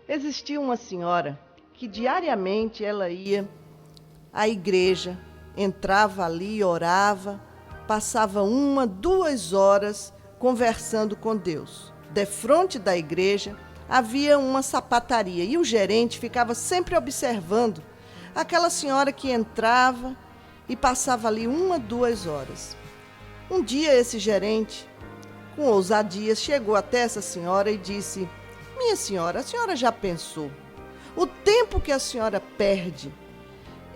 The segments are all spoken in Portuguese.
Existia uma senhora que diariamente ela ia à igreja, entrava ali, orava, passava 1, 2 horas conversando com Deus. Defronte da igreja havia uma sapataria e o gerente ficava sempre observando aquela senhora que entrava e passava ali 1, 2 horas. Um dia esse gerente, com ousadia, chegou até essa senhora e disse: "Minha senhora, a senhora já pensou o tempo que a senhora perde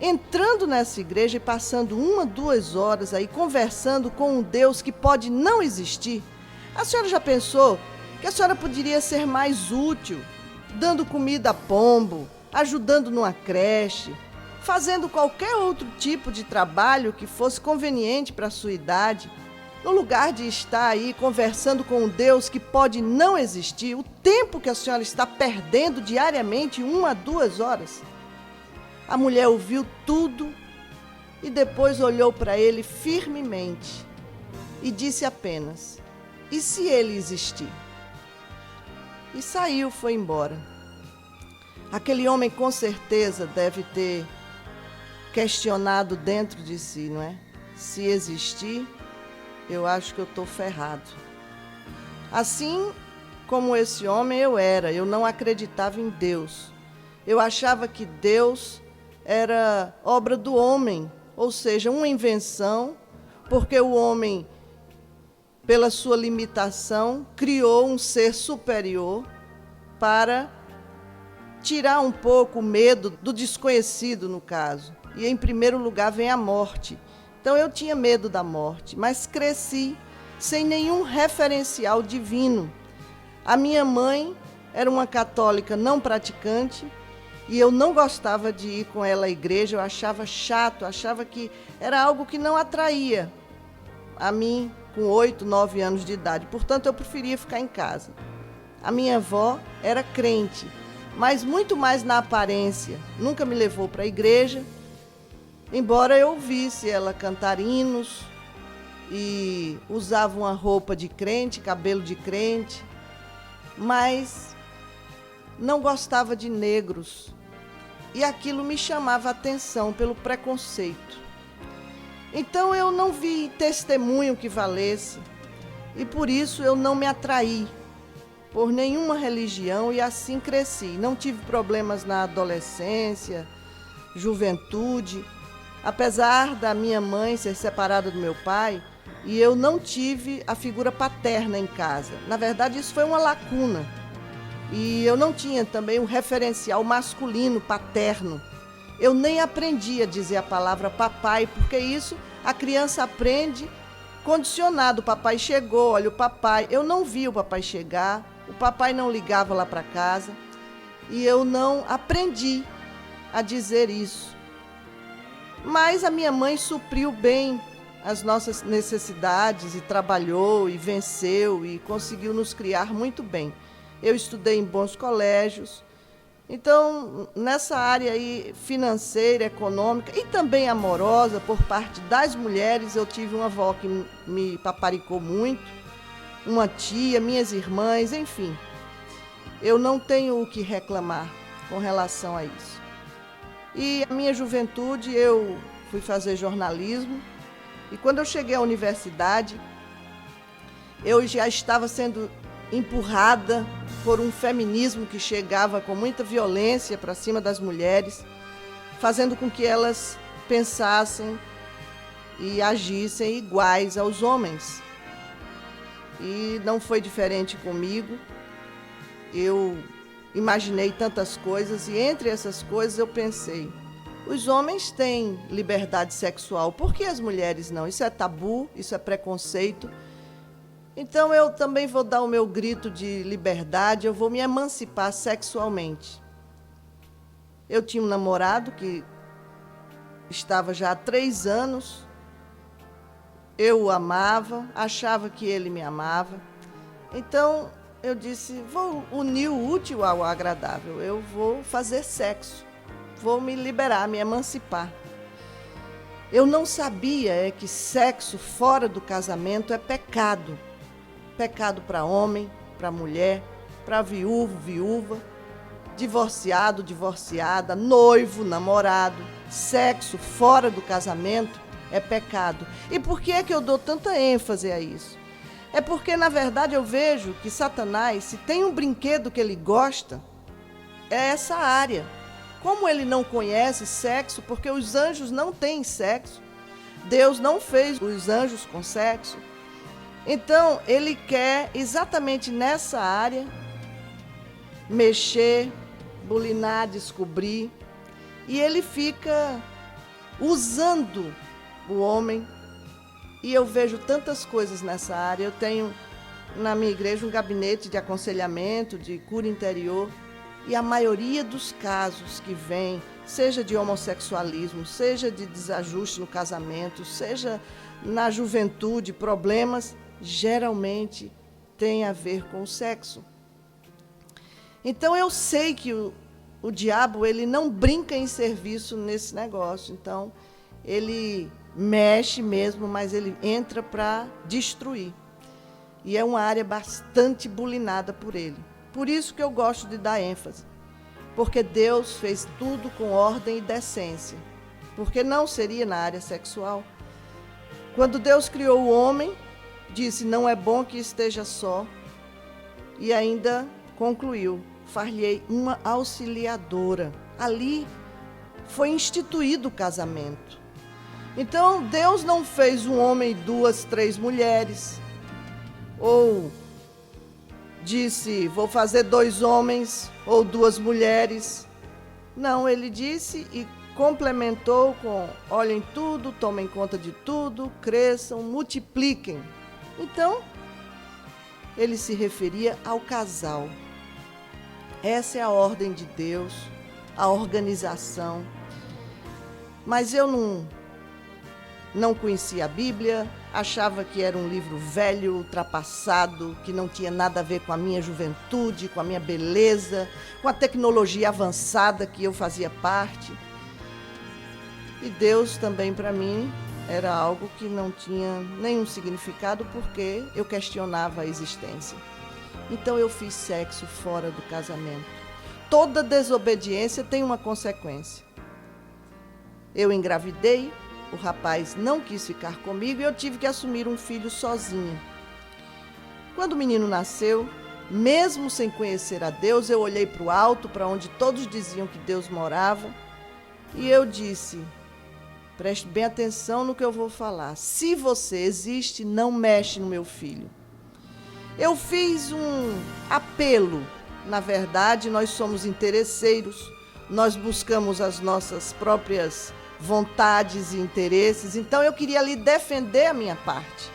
entrando nessa igreja e passando 1, 2 horas aí conversando com um Deus que pode não existir? A senhora já pensou que a senhora poderia ser mais útil, dando comida a pombo, ajudando numa creche, fazendo qualquer outro tipo de trabalho que fosse conveniente para a sua idade, no lugar de estar aí conversando com um Deus que pode não existir? O tempo que a senhora está perdendo diariamente, 1 a 2 horas?" A mulher ouviu tudo e depois olhou para ele firmemente e disse apenas: "E se ele existir?" E saiu, foi embora. Aquele homem com certeza deve ter questionado dentro de si, não é? Se existir, eu acho que eu estou ferrado. Assim como esse homem eu não acreditava em Deus. Eu achava que Deus era obra do homem, ou seja, uma invenção, porque o homem, pela sua limitação, criou um ser superior para tirar um pouco o medo do desconhecido, no caso. E em primeiro lugar vem a morte. Então eu tinha medo da morte, mas cresci sem nenhum referencial divino. A minha mãe era uma católica não praticante e eu não gostava de ir com ela à igreja, eu achava chato, achava que era algo que não atraía a mim com 8, 9 anos de idade. Portanto, eu preferia ficar em casa. A minha avó era crente, mas muito mais na aparência. Nunca me levou para a igreja, embora eu ouvisse ela cantar hinos e usava uma roupa de crente, cabelo de crente, mas não gostava de negros. E aquilo me chamava a atenção pelo preconceito. Então eu não vi testemunho que valesse e por isso eu não me atraí por nenhuma religião e assim cresci. Não tive problemas na adolescência, juventude, apesar da minha mãe ser separada do meu pai, e eu não tive a figura paterna em casa. Na verdade, isso foi uma lacuna. E eu não tinha também um referencial masculino, paterno. Eu nem aprendi a dizer a palavra papai, porque isso a criança aprende condicionado. O papai chegou, olha o papai. Eu não vi o papai chegar, o papai não ligava lá para casa e eu não aprendi a dizer isso. Mas a minha mãe supriu bem as nossas necessidades e trabalhou e venceu e conseguiu nos criar muito bem. Eu estudei em bons colégios. Então, nessa área aí financeira, econômica e também amorosa por parte das mulheres, eu tive uma avó que me paparicou muito, uma tia, minhas irmãs, enfim. Eu não tenho o que reclamar com relação a isso. E a minha juventude, eu fui fazer jornalismo e quando eu cheguei à universidade, eu já estava sendo empurrada por um feminismo que chegava com muita violência para cima das mulheres, fazendo com que elas pensassem e agissem iguais aos homens. E não foi diferente comigo. Eu imaginei tantas coisas e entre essas coisas eu pensei: os homens têm liberdade sexual, por que as mulheres não? Isso é tabu, isso é preconceito. Então eu também vou dar o meu grito de liberdade, eu vou me emancipar sexualmente. Eu tinha um namorado que estava já há 3 anos, eu o amava, achava que ele me amava. Então eu disse, vou unir o útil ao agradável, eu vou fazer sexo, vou me liberar, me emancipar. Eu não sabia que sexo fora do casamento é pecado. Pecado para homem, para mulher, para viúvo, viúva. divorciado, divorciada, noivo, namorado, sexo fora do casamento é pecado. E por que é que eu dou tanta ênfase a isso? É porque, na verdade, eu vejo que Satanás, se tem um brinquedo que ele gosta, é essa área. Como ele não conhece sexo, porque os anjos não têm sexo, Deus não fez os anjos com sexo, então ele quer exatamente nessa área mexer, bulinar, descobrir, e ele fica usando o homem. E eu vejo tantas coisas nessa área. Eu tenho na minha igreja um gabinete de aconselhamento, de cura interior, e a maioria dos casos que vem, seja de homossexualismo, seja de desajuste no casamento, seja na juventude, problemas, geralmente tem a ver com o sexo. Então eu sei que o diabo, ele não brinca em serviço nesse negócio. Então ele mexe mesmo, mas ele entra para destruir. E é uma área bastante bulinada por ele. Por isso que eu gosto de dar ênfase. Porque Deus fez tudo com ordem e decência. Porque não seria na área sexual. Quando Deus criou o homem, disse, não é bom que esteja só. E ainda concluiu, far-lhe uma auxiliadora. Ali foi instituído o casamento. Então, Deus não fez um homem e 2, 3 mulheres. Ou disse, vou fazer 2 homens ou 2 mulheres. Não, ele disse e complementou com, olhem tudo, tomem conta de tudo, cresçam, multipliquem. Então, ele se referia ao casal. Essa é a ordem de Deus, a organização. Mas eu não conhecia a Bíblia, achava que era um livro velho, ultrapassado, que não tinha nada a ver com a minha juventude, com a minha beleza, com a tecnologia avançada que eu fazia parte. E Deus também para mim era algo que não tinha nenhum significado, porque eu questionava a existência. Então eu fiz sexo fora do casamento. Toda desobediência tem uma consequência. Eu engravidei, o rapaz não quis ficar comigo e eu tive que assumir um filho sozinha. Quando o menino nasceu, mesmo sem conhecer a Deus, eu olhei para o alto, para onde todos diziam que Deus morava, e eu disse, preste bem atenção no que eu vou falar. Se você existe, não mexe no meu filho. Eu fiz um apelo. Na verdade, nós somos interesseiros, nós buscamos as nossas próprias vontades e interesses, então eu queria ali defender a minha parte.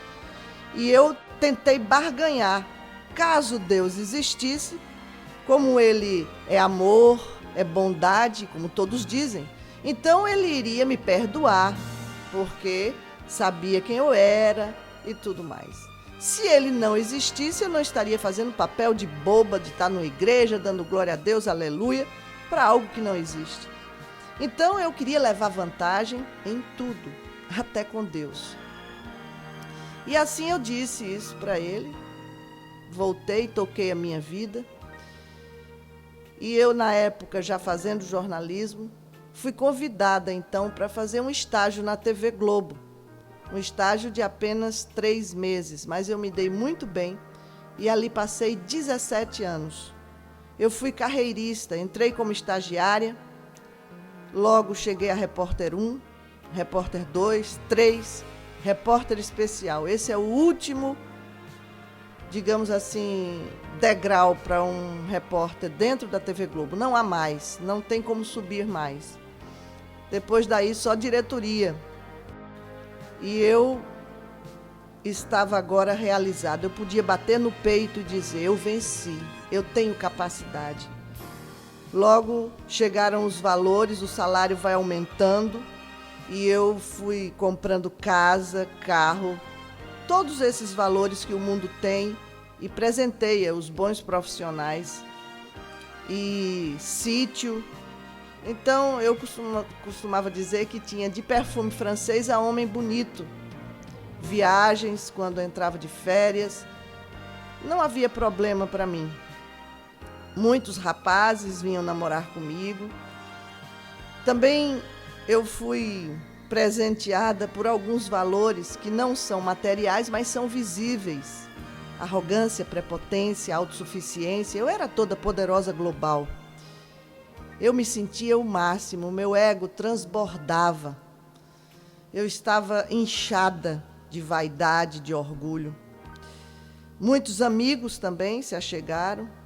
E eu tentei barganhar. Caso Deus existisse, como ele é amor, é bondade, como todos dizem, então ele iria me perdoar, porque sabia quem eu era e tudo mais. Se ele não existisse, eu não estaria fazendo papel de boba, de estar numa igreja, dando glória a Deus, aleluia, para algo que não existe. Então eu queria levar vantagem em tudo, até com Deus. E assim eu disse isso para ele, voltei, toquei a minha vida. E eu, na época, já fazendo jornalismo, fui convidada então para fazer um estágio na TV Globo. Um estágio de apenas 3 meses, mas eu me dei muito bem e ali passei 17 anos. Eu fui carreirista, entrei como estagiária, logo cheguei a repórter 1, repórter 2, 3, repórter especial. Esse é o último, digamos assim, degrau para um repórter dentro da TV Globo. Não há mais, não tem como subir mais. Depois daí só diretoria. E eu estava agora realizada. Eu podia bater no peito e dizer, eu venci, eu tenho capacidade. Logo chegaram os valores, o salário vai aumentando e eu fui comprando casa, carro, todos esses valores que o mundo tem e presenteia os bons profissionais e sítio. Então eu costumava dizer que tinha de perfume francês a homem bonito. Viagens, quando eu entrava de férias, não havia problema para mim. Muitos rapazes vinham namorar comigo. Também eu fui presenteada por alguns valores que não são materiais, mas são visíveis. Arrogância, prepotência, autossuficiência. Eu era toda poderosa global. Eu me sentia o máximo, meu ego transbordava. Eu estava inchada de vaidade, de orgulho. Muitos amigos também se achegaram.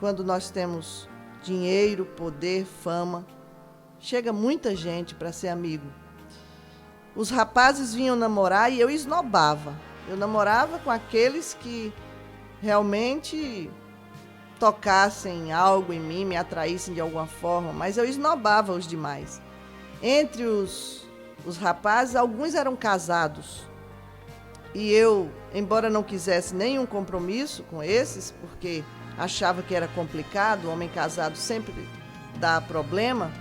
Quando nós temos dinheiro, poder, fama, chega muita gente para ser amigo. Os rapazes vinham namorar e eu esnobava. Eu namorava com aqueles que realmente tocassem algo em mim, me atraíssem de alguma forma, mas eu esnobava os demais. Entre os rapazes, alguns eram casados. E eu, embora não quisesse nenhum compromisso com esses, porque achava que era complicado, o homem casado sempre dá problema,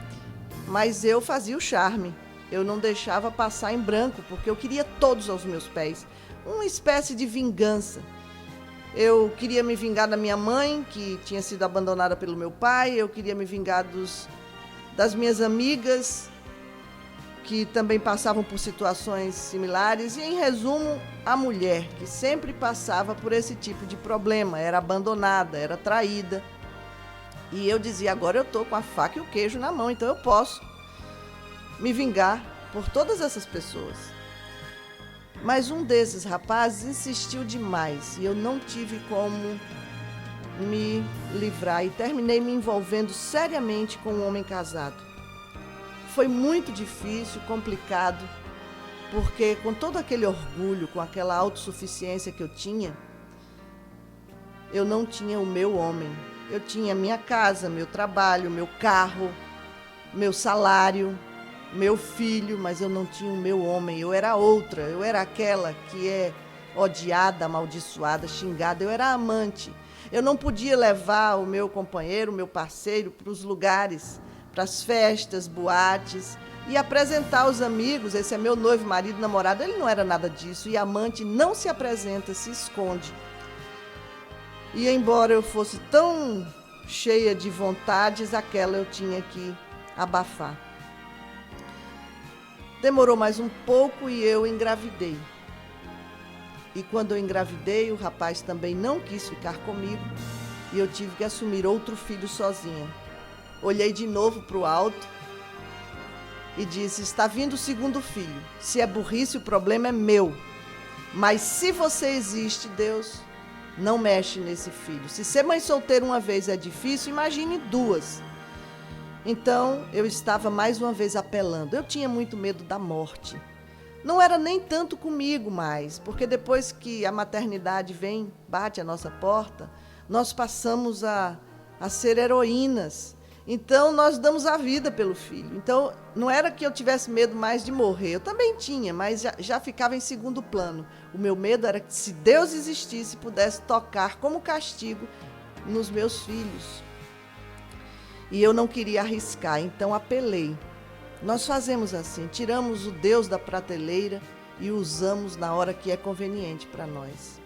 mas eu fazia o charme. Eu não deixava passar em branco, porque eu queria todos aos meus pés. Uma espécie de vingança. Eu queria me vingar da minha mãe, que tinha sido abandonada pelo meu pai. Eu queria me vingar das minhas amigas, que também passavam por situações similares. E, em resumo, a mulher, que sempre passava por esse tipo de problema. Era abandonada, era traída. E eu dizia, agora eu estou com a faca e o queijo na mão, então eu posso me vingar por todas essas pessoas. Mas um desses rapazes insistiu demais e eu não tive como me livrar e terminei me envolvendo seriamente com um homem casado. Foi muito difícil, complicado, porque com todo aquele orgulho, com aquela autossuficiência que eu tinha, eu não tinha o meu homem. Eu tinha minha casa, meu trabalho, meu carro, meu salário, meu filho, mas eu não tinha o meu homem. Eu era outra, eu era aquela que é odiada, amaldiçoada, xingada. Eu era amante. Eu não podia levar o meu companheiro, o meu parceiro para os lugares, para as festas, boates e apresentar aos amigos, esse é meu noivo, marido, namorado. Ele não era nada disso. E amante não se apresenta, se esconde. E embora eu fosse tão cheia de vontades, aquela eu tinha que abafar. Demorou mais um pouco e eu engravidei. E quando eu engravidei, o rapaz também não quis ficar comigo e eu tive que assumir outro filho sozinha. Olhei de novo para o alto e disse, está vindo o segundo filho. Se é burrice, o problema é meu. Mas se você existe, Deus, não mexe nesse filho. Se ser mãe solteira uma vez é difícil, imagine duas. Então, eu estava mais uma vez apelando. Eu tinha muito medo da morte. Não era nem tanto comigo mais, porque depois que a maternidade vem, bate a nossa porta, nós passamos a ser heroínas. Então, nós damos a vida pelo filho. Então, não era que eu tivesse medo mais de morrer. Eu também tinha, mas já ficava em segundo plano. O meu medo era que, se Deus existisse, pudesse tocar como castigo nos meus filhos. E eu não queria arriscar, então apelei. Nós fazemos assim, tiramos o Deus da prateleira e o usamos na hora que é conveniente para nós.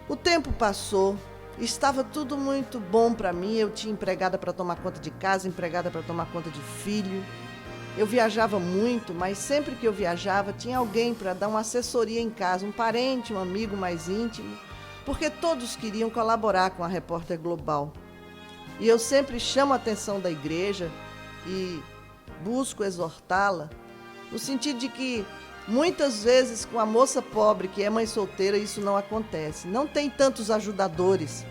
O tempo passou, estava tudo muito bom para mim. Eu tinha empregada para tomar conta de casa, empregada para tomar conta de filho. Eu viajava muito, mas sempre que eu viajava tinha alguém para dar uma assessoria em casa, um parente, um amigo mais íntimo, porque todos queriam colaborar com a Repórter Global. E eu sempre chamo a atenção da igreja e busco exortá-la, no sentido de que muitas vezes com a moça pobre que é mãe solteira isso não acontece. Não tem tantos ajudadores.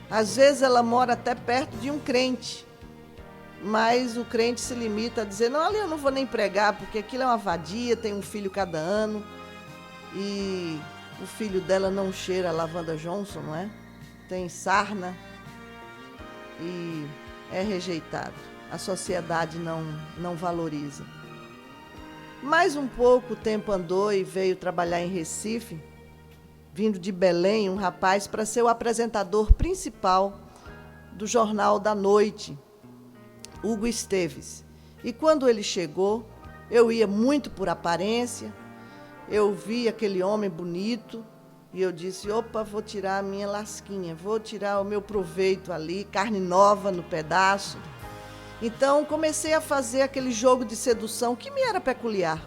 Às vezes ela mora até perto de um crente, mas o crente se limita a dizer, não, ali eu não vou nem pregar, porque aquilo é uma vadia, tem um filho cada ano, e o filho dela não cheira a lavanda Johnson, não é? Tem sarna. E é rejeitado. A sociedade não valoriza. Mais um pouco o tempo andou e veio trabalhar em Recife, vindo de Belém, um rapaz para ser o apresentador principal do Jornal da Noite, Hugo Esteves. E quando ele chegou, eu ia muito por aparência, eu vi aquele homem bonito E eu disse, opa, vou tirar a minha lasquinha, vou tirar o meu proveito ali, carne nova no pedaço. Então comecei a fazer aquele jogo de sedução que me era peculiar.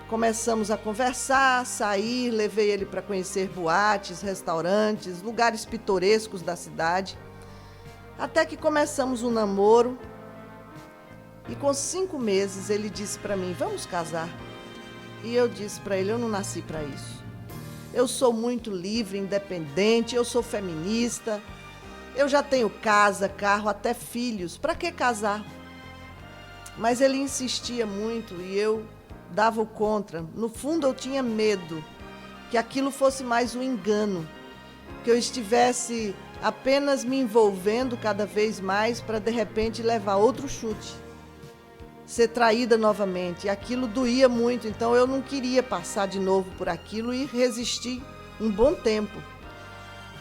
Começamos a conversar, sair, levei ele para conhecer boates, restaurantes, lugares pitorescos da cidade. Até que começamos um namoro e com 5 meses ele disse para mim, vamos casar. E eu disse para ele, eu não nasci para isso. Eu sou muito livre, independente, eu sou feminista, eu já tenho casa, carro, até filhos, para que casar? Mas ele insistia muito e eu dava o contra. No fundo eu tinha medo que aquilo fosse mais um engano, que eu estivesse apenas me envolvendo cada vez mais para de repente levar outro chute, ser traída novamente. E aquilo doía muito, então eu não queria passar de novo por aquilo e resistir um bom tempo.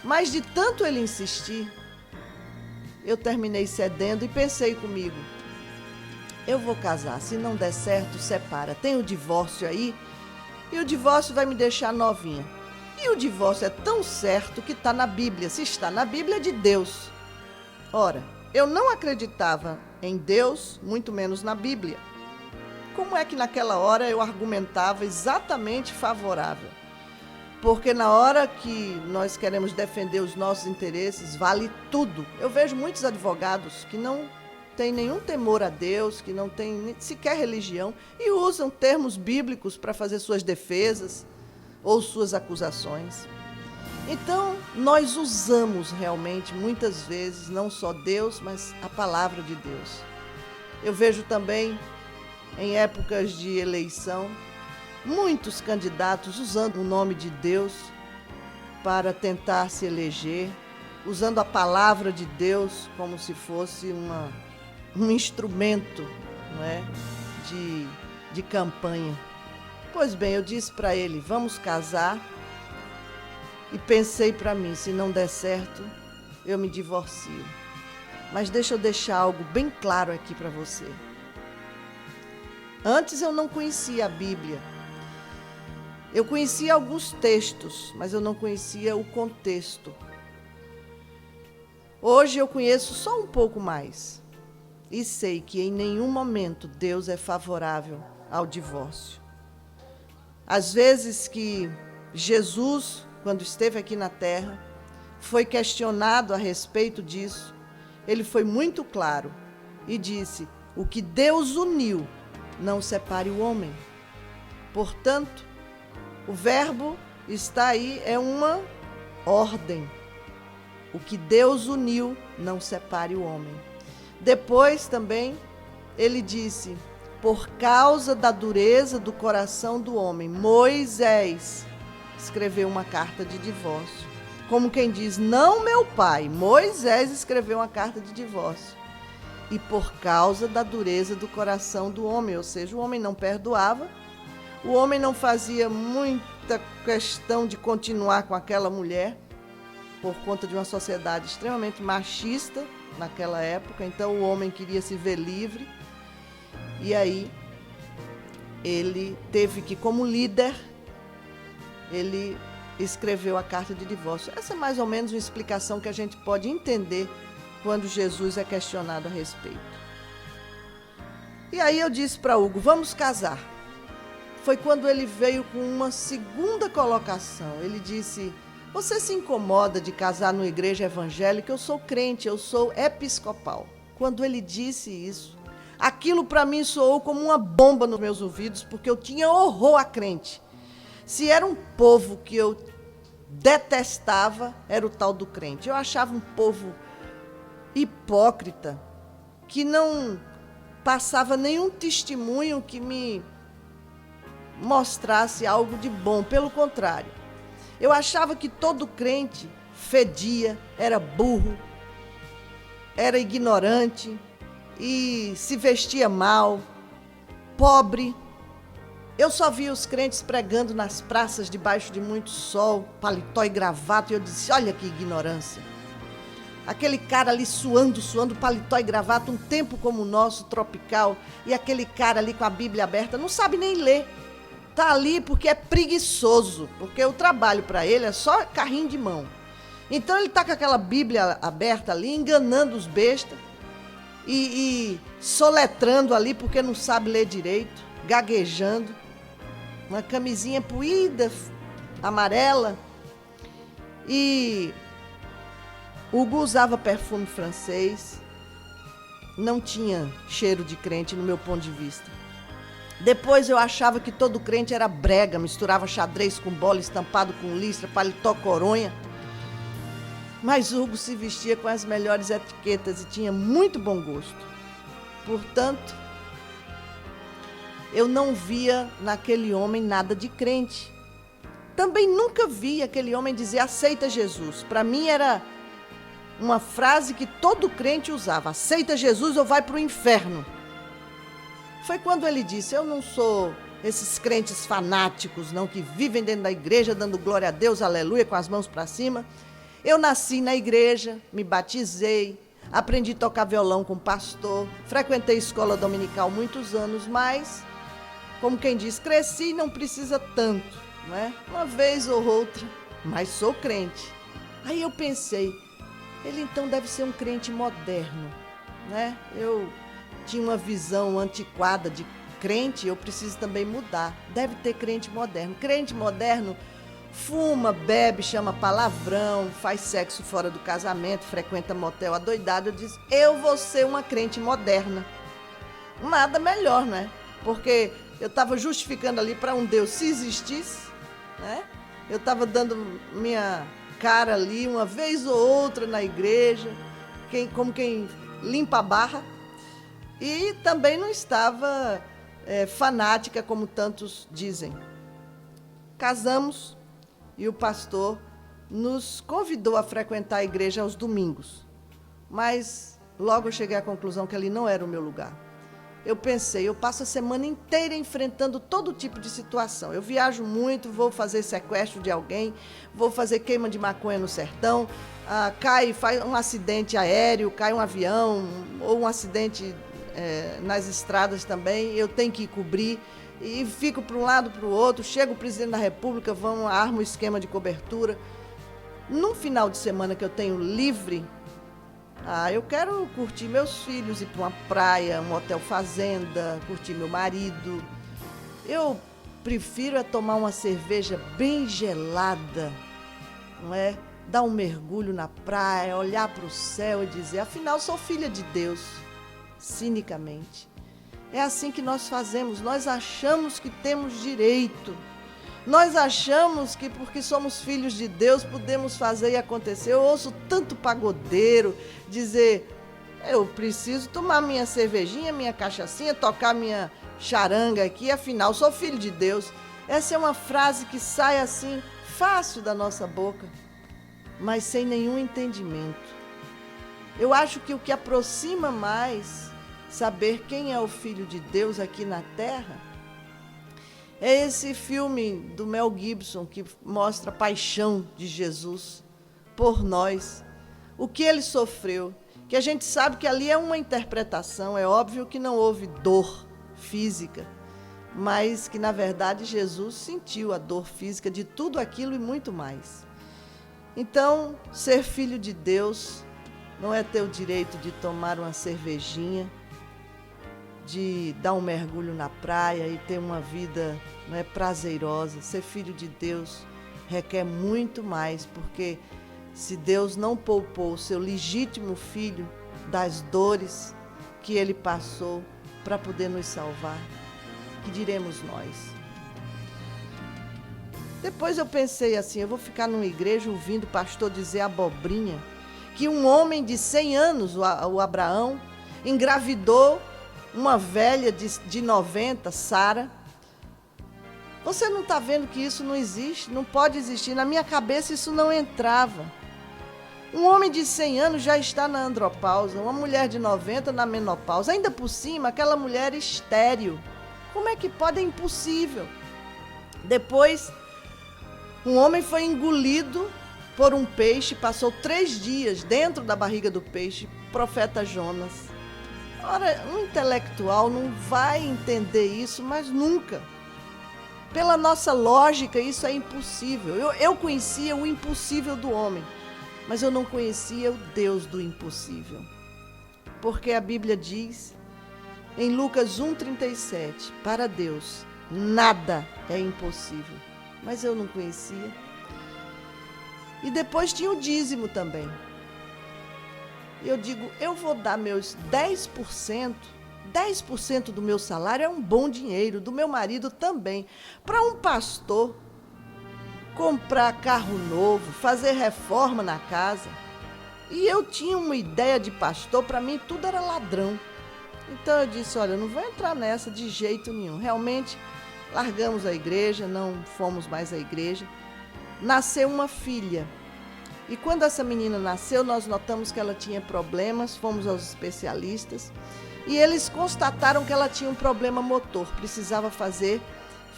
Mas de tanto ele insistir, eu terminei cedendo e pensei comigo, eu vou casar, se não der certo, separa. Tem o divórcio aí, e o divórcio vai me deixar novinha. E o divórcio é tão certo que está na Bíblia. Se está na Bíblia, é de Deus. Ora, eu não acreditava em Deus, muito menos na Bíblia. Como é que naquela hora eu argumentava exatamente favorável? Porque na hora que nós queremos defender os nossos interesses, vale tudo. Eu vejo muitos advogados que não têm nenhum temor a Deus, que não têm sequer religião, e usam termos bíblicos para fazer suas defesas ou suas acusações. Então, nós usamos realmente, muitas vezes, não só Deus, mas a palavra de Deus. Eu vejo também, em épocas de eleição, muitos candidatos usando o nome de Deus para tentar se eleger, usando a palavra de Deus como se fosse um instrumento, não é? de campanha. Pois bem, eu disse para ele, vamos casar. E pensei para mim, se não der certo, eu me divorcio. Mas deixa eu deixar algo bem claro aqui para você. Antes eu não conhecia a Bíblia. Eu conhecia alguns textos, mas eu não conhecia o contexto. Hoje eu conheço só um pouco mais. E sei que em nenhum momento Deus é favorável ao divórcio. Às vezes que Jesus, quando esteve aqui na terra, foi questionado a respeito disso, ele foi muito claro e disse, o que Deus uniu, não separe o homem. Portanto, o verbo está aí, é uma ordem. O que Deus uniu, não separe o homem. Depois também, ele disse, por causa da dureza do coração do homem, Moisés escreveu uma carta de divórcio. Como quem diz, não meu pai, Moisés escreveu uma carta de divórcio. E por causa da dureza do coração do homem, ou seja, o homem não perdoava, o homem não fazia muita questão de continuar com aquela mulher, por conta de uma sociedade extremamente machista naquela época, então o homem queria se ver livre, e aí ele teve que, como líder, ele escreveu a carta de divórcio. Essa é mais ou menos uma explicação que a gente pode entender quando Jesus é questionado a respeito. E aí eu disse para Hugo, vamos casar. Foi quando ele veio com uma segunda colocação. Ele disse, você se incomoda de casar numa igreja evangélica? Eu sou crente, eu sou episcopal. Quando ele disse isso, aquilo para mim soou como uma bomba nos meus ouvidos, porque eu tinha horror a crente. Se era um povo que eu detestava, era o tal do crente. Eu achava um povo hipócrita, que não passava nenhum testemunho que me mostrasse algo de bom. Pelo contrário, eu achava que todo crente fedia, era burro, era ignorante e se vestia mal, pobre. Eu só via os crentes pregando nas praças debaixo de muito sol, paletó e gravata, e eu disse, olha que ignorância. Aquele cara ali suando, paletó e gravata, um tempo como o nosso, tropical, e aquele cara ali com a Bíblia aberta, não sabe nem ler. Está ali porque é preguiçoso, porque o trabalho para ele é só carrinho de mão. Então ele está com aquela Bíblia aberta ali, enganando os bestas e soletrando ali porque não sabe ler direito, gaguejando. Uma camisinha poída, amarela. E Hugo usava perfume francês. Não tinha cheiro de crente no meu ponto de vista. Depois eu achava que todo crente era brega, misturava xadrez com bola, estampado com listra, paletó, coronha. Mas Hugo se vestia com as melhores etiquetas e tinha muito bom gosto. Portanto, eu não via naquele homem nada de crente. Também nunca vi aquele homem dizer aceita Jesus. Para mim era uma frase que todo crente usava: aceita Jesus ou vai para o inferno. Foi quando ele disse: eu não sou esses crentes fanáticos não, que vivem dentro da igreja dando glória a Deus, aleluia, com as mãos para cima. Eu nasci na igreja, me batizei, aprendi a tocar violão com o pastor, frequentei escola dominical muitos anos, mas, como quem diz, cresci e não precisa tanto, não é? Uma vez ou outra, mas sou crente. Aí eu pensei, ele então deve ser um crente moderno, né? Eu tinha uma visão antiquada de crente, eu preciso também mudar. Deve ter crente moderno. Crente moderno fuma, bebe, chama palavrão, faz sexo fora do casamento, frequenta motel adoidado. Eu disse, eu vou ser uma crente moderna. Nada melhor, né? Porque eu estava justificando ali para um Deus, se existisse, né? Eu estava dando minha cara ali, uma vez ou outra na igreja, como quem limpa a barra. E também não estava fanática, como tantos dizem. Casamos e o pastor nos convidou a frequentar a igreja aos domingos. Mas logo eu cheguei à conclusão que ali não era o meu lugar. Eu pensei, eu passo a semana inteira enfrentando todo tipo de situação. Eu viajo muito, vou fazer sequestro de alguém, vou fazer queima de maconha no sertão, faz um acidente aéreo, cai um avião, ou um acidente nas estradas também, eu tenho que cobrir, e fico para um lado, para o outro, chega o presidente da República, arma o esquema de cobertura. Num final de semana que eu tenho livre, eu quero curtir meus filhos, ir para uma praia, um hotel fazenda, curtir meu marido. Eu prefiro tomar uma cerveja bem gelada, não é? Dar um mergulho na praia, olhar para o céu e dizer, afinal, sou filha de Deus, cinicamente. É assim que nós fazemos, nós achamos que temos direito. Nós achamos que porque somos filhos de Deus podemos fazer e acontecer. Eu ouço tanto pagodeiro dizer, eu preciso tomar minha cervejinha, minha cachaçinha, tocar minha charanga aqui, afinal sou filho de Deus. Essa é uma frase que sai assim, fácil da nossa boca, mas sem nenhum entendimento. Eu acho que o que aproxima mais saber quem é o Filho de Deus aqui na Terra é esse filme do Mel Gibson que mostra a paixão de Jesus por nós, o que ele sofreu, que a gente sabe que ali é uma interpretação, é óbvio que não houve dor física, mas que na verdade Jesus sentiu a dor física de tudo aquilo e muito mais. Então, ser filho de Deus não é ter o direito de tomar uma cervejinha, de dar um mergulho na praia e ter uma vida, não é, prazerosa. Ser filho de Deus requer muito mais, porque se Deus não poupou o seu legítimo filho das dores que ele passou para poder nos salvar, que diremos nós? Depois eu pensei assim, eu vou ficar numa igreja ouvindo o pastor dizer abobrinha, que um homem de 100 anos, o Abraão, engravidou uma velha de 90, Sara. Você não está vendo que isso não existe? Não pode existir. Na minha cabeça isso não entrava. Um homem de 100 anos já está na andropausa, uma mulher de 90 na menopausa. Ainda por cima, aquela mulher estéril. Como é que pode? É impossível. Depois, um homem foi engolido por um peixe, passou 3 dias dentro da barriga do peixe, profeta Jonas. Ora, um intelectual não vai entender isso, mas nunca. Pela nossa lógica, isso é impossível. Eu conhecia o impossível do homem, mas eu não conhecia o Deus do impossível. Porque a Bíblia diz, em Lucas 1,37, para Deus, nada é impossível. Mas eu não conhecia. E depois tinha o dízimo também. Eu digo, eu vou dar meus 10%. 10% do meu salário é um bom dinheiro, do meu marido também. Para um pastor comprar carro novo, fazer reforma na casa. E eu tinha uma ideia de pastor, para mim tudo era ladrão. Então eu disse, olha, eu não vou entrar nessa de jeito nenhum. Realmente, largamos a igreja, não fomos mais à igreja. Nasceu uma filha. E quando essa menina nasceu, nós notamos que ela tinha problemas, fomos aos especialistas. E eles constataram que ela tinha um problema motor, precisava fazer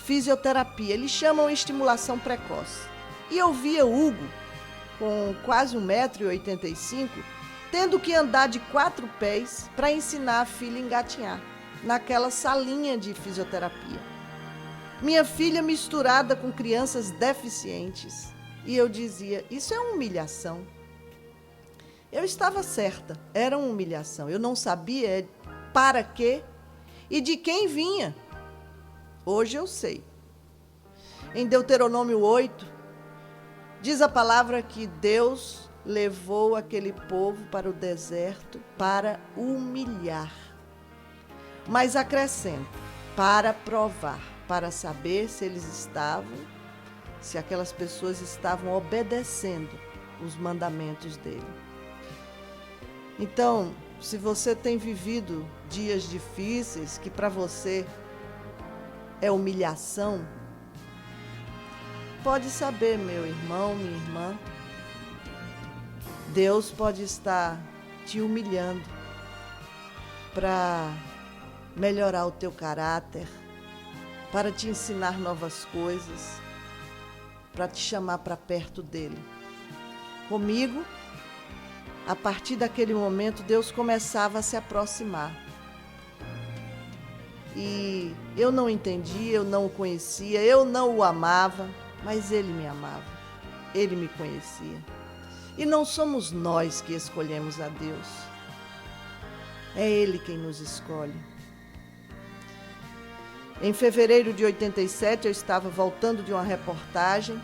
fisioterapia. Eles chamam estimulação precoce. E eu via Hugo, com quase 1,85 m, tendo que andar de 4 pés para ensinar a filha a engatinhar, naquela salinha de fisioterapia. Minha filha misturada com crianças deficientes. E eu dizia, isso é uma humilhação. Eu estava certa, era uma humilhação. Eu não sabia para quê e de quem vinha. Hoje eu sei. Em Deuteronômio 8, diz a palavra que Deus levou aquele povo para o deserto para humilhar. Mas acrescenta, para provar, para saber se eles estavam, se aquelas pessoas estavam obedecendo os mandamentos dele. Então, se você tem vivido dias difíceis, que para você é humilhação, pode saber, meu irmão, minha irmã, Deus pode estar te humilhando para melhorar o teu caráter, para te ensinar novas coisas, para te chamar para perto dele. Comigo, a partir daquele momento, Deus começava a se aproximar. E eu não entendia, eu não o conhecia, eu não o amava, mas ele me amava, ele me conhecia. E não somos nós que escolhemos a Deus, é ele quem nos escolhe. Em fevereiro de 87, eu estava voltando de uma reportagem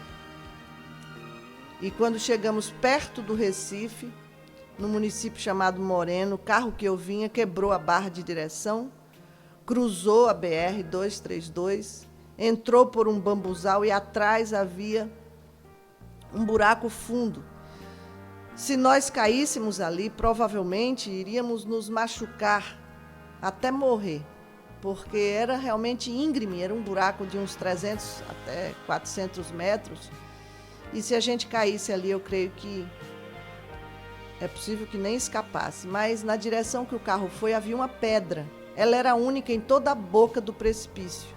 e quando chegamos perto do Recife, no município chamado Moreno, o carro que eu vinha quebrou a barra de direção, cruzou a BR-232, entrou por um bambuzal e atrás havia um buraco fundo. Se nós caíssemos ali, provavelmente iríamos nos machucar até morrer, porque era realmente íngreme, era um buraco de uns 300 até 400 metros. E se a gente caísse ali, eu creio que é possível que nem escapasse. Mas na direção que o carro foi, havia uma pedra. Ela era única em toda a boca do precipício.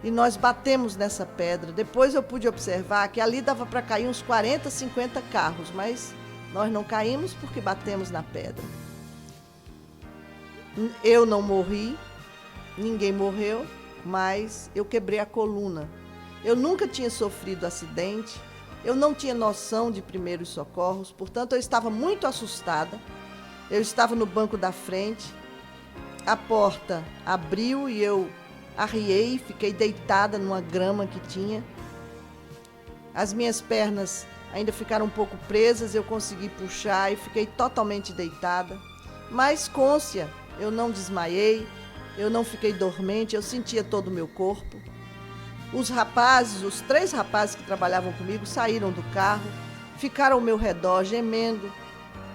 E nós batemos nessa pedra. Depois eu pude observar que ali dava para cair uns 40, 50 carros, mas nós não caímos porque batemos na pedra. Eu não morri, ninguém morreu, mas eu quebrei a coluna. Eu nunca tinha sofrido acidente, eu não tinha noção de primeiros socorros, portanto eu estava muito assustada. Eu estava no banco da frente, a porta abriu e eu arriei, fiquei deitada numa grama que tinha. As minhas pernas ainda ficaram um pouco presas, eu consegui puxar e fiquei totalmente deitada. Mas cônscia, eu não desmaiei, eu não fiquei dormente, eu sentia todo o meu corpo. Os rapazes, os 3 rapazes que trabalhavam comigo, saíram do carro, ficaram ao meu redor gemendo,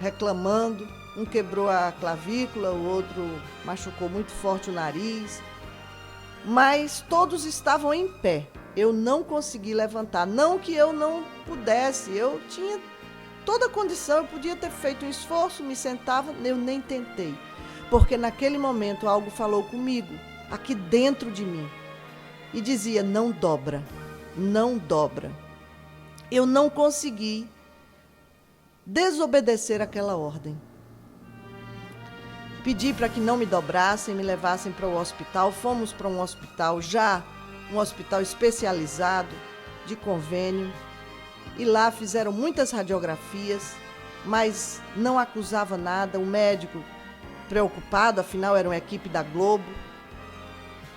reclamando. Um quebrou a clavícula, o outro machucou muito forte o nariz. Mas todos estavam em pé. Eu não consegui levantar. Não que eu não pudesse, eu tinha toda a condição, eu podia ter feito um esforço, me sentava, eu nem tentei. Porque naquele momento algo falou comigo, aqui dentro de mim. E dizia, não dobra, não dobra. Eu não consegui desobedecer aquela ordem. Pedi para que não me dobrassem, me levassem para o hospital. Fomos para um hospital já um hospital especializado, de convênio, e lá fizeram muitas radiografias, mas não acusava nada. O médico preocupado, afinal era uma equipe da Globo,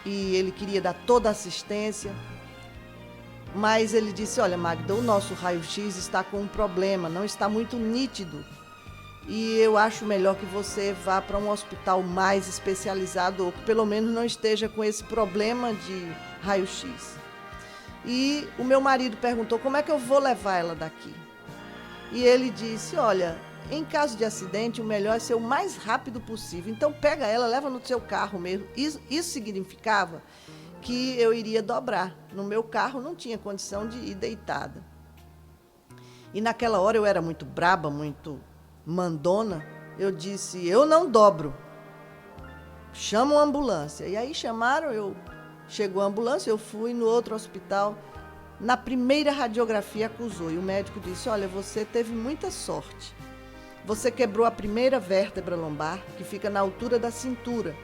e ele queria dar toda a assistência, mas ele disse: olha, Magda, o nosso raio-x está com um problema, não está muito nítido, e eu acho melhor que você vá para um hospital mais especializado, ou que pelo menos não esteja com esse problema de raio-x. E o meu marido perguntou: como é que eu vou levar ela daqui? E ele disse: olha, em caso de acidente, o melhor é ser o mais rápido possível. Então pega ela, leva no seu carro mesmo. Isso significava que eu iria dobrar. No meu carro não tinha condição de ir deitada. E naquela hora eu era muito braba, muito mandona. Eu disse: eu não dobro. Chama uma ambulância. E aí chamaram, chegou a ambulância, eu fui no outro hospital. Na primeira radiografia acusou. E o médico disse: olha, você teve muita sorte. Você quebrou a primeira vértebra lombar, que fica na altura da cintura.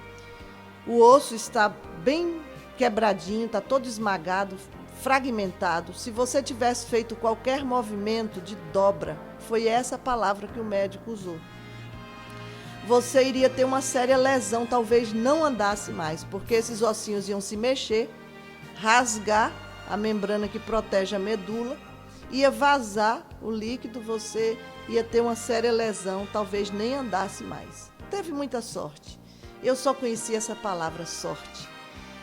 O osso está bem quebradinho, está todo esmagado, fragmentado. Se você tivesse feito qualquer movimento de dobra, foi essa a palavra que o médico usou, você iria ter uma séria lesão, talvez não andasse mais, porque esses ossinhos iam se mexer, rasgar a membrana que protege a medula, ia vazar o líquido, você ia ter uma séria lesão, talvez nem andasse mais. Teve muita sorte. Eu só conhecia essa palavra, sorte.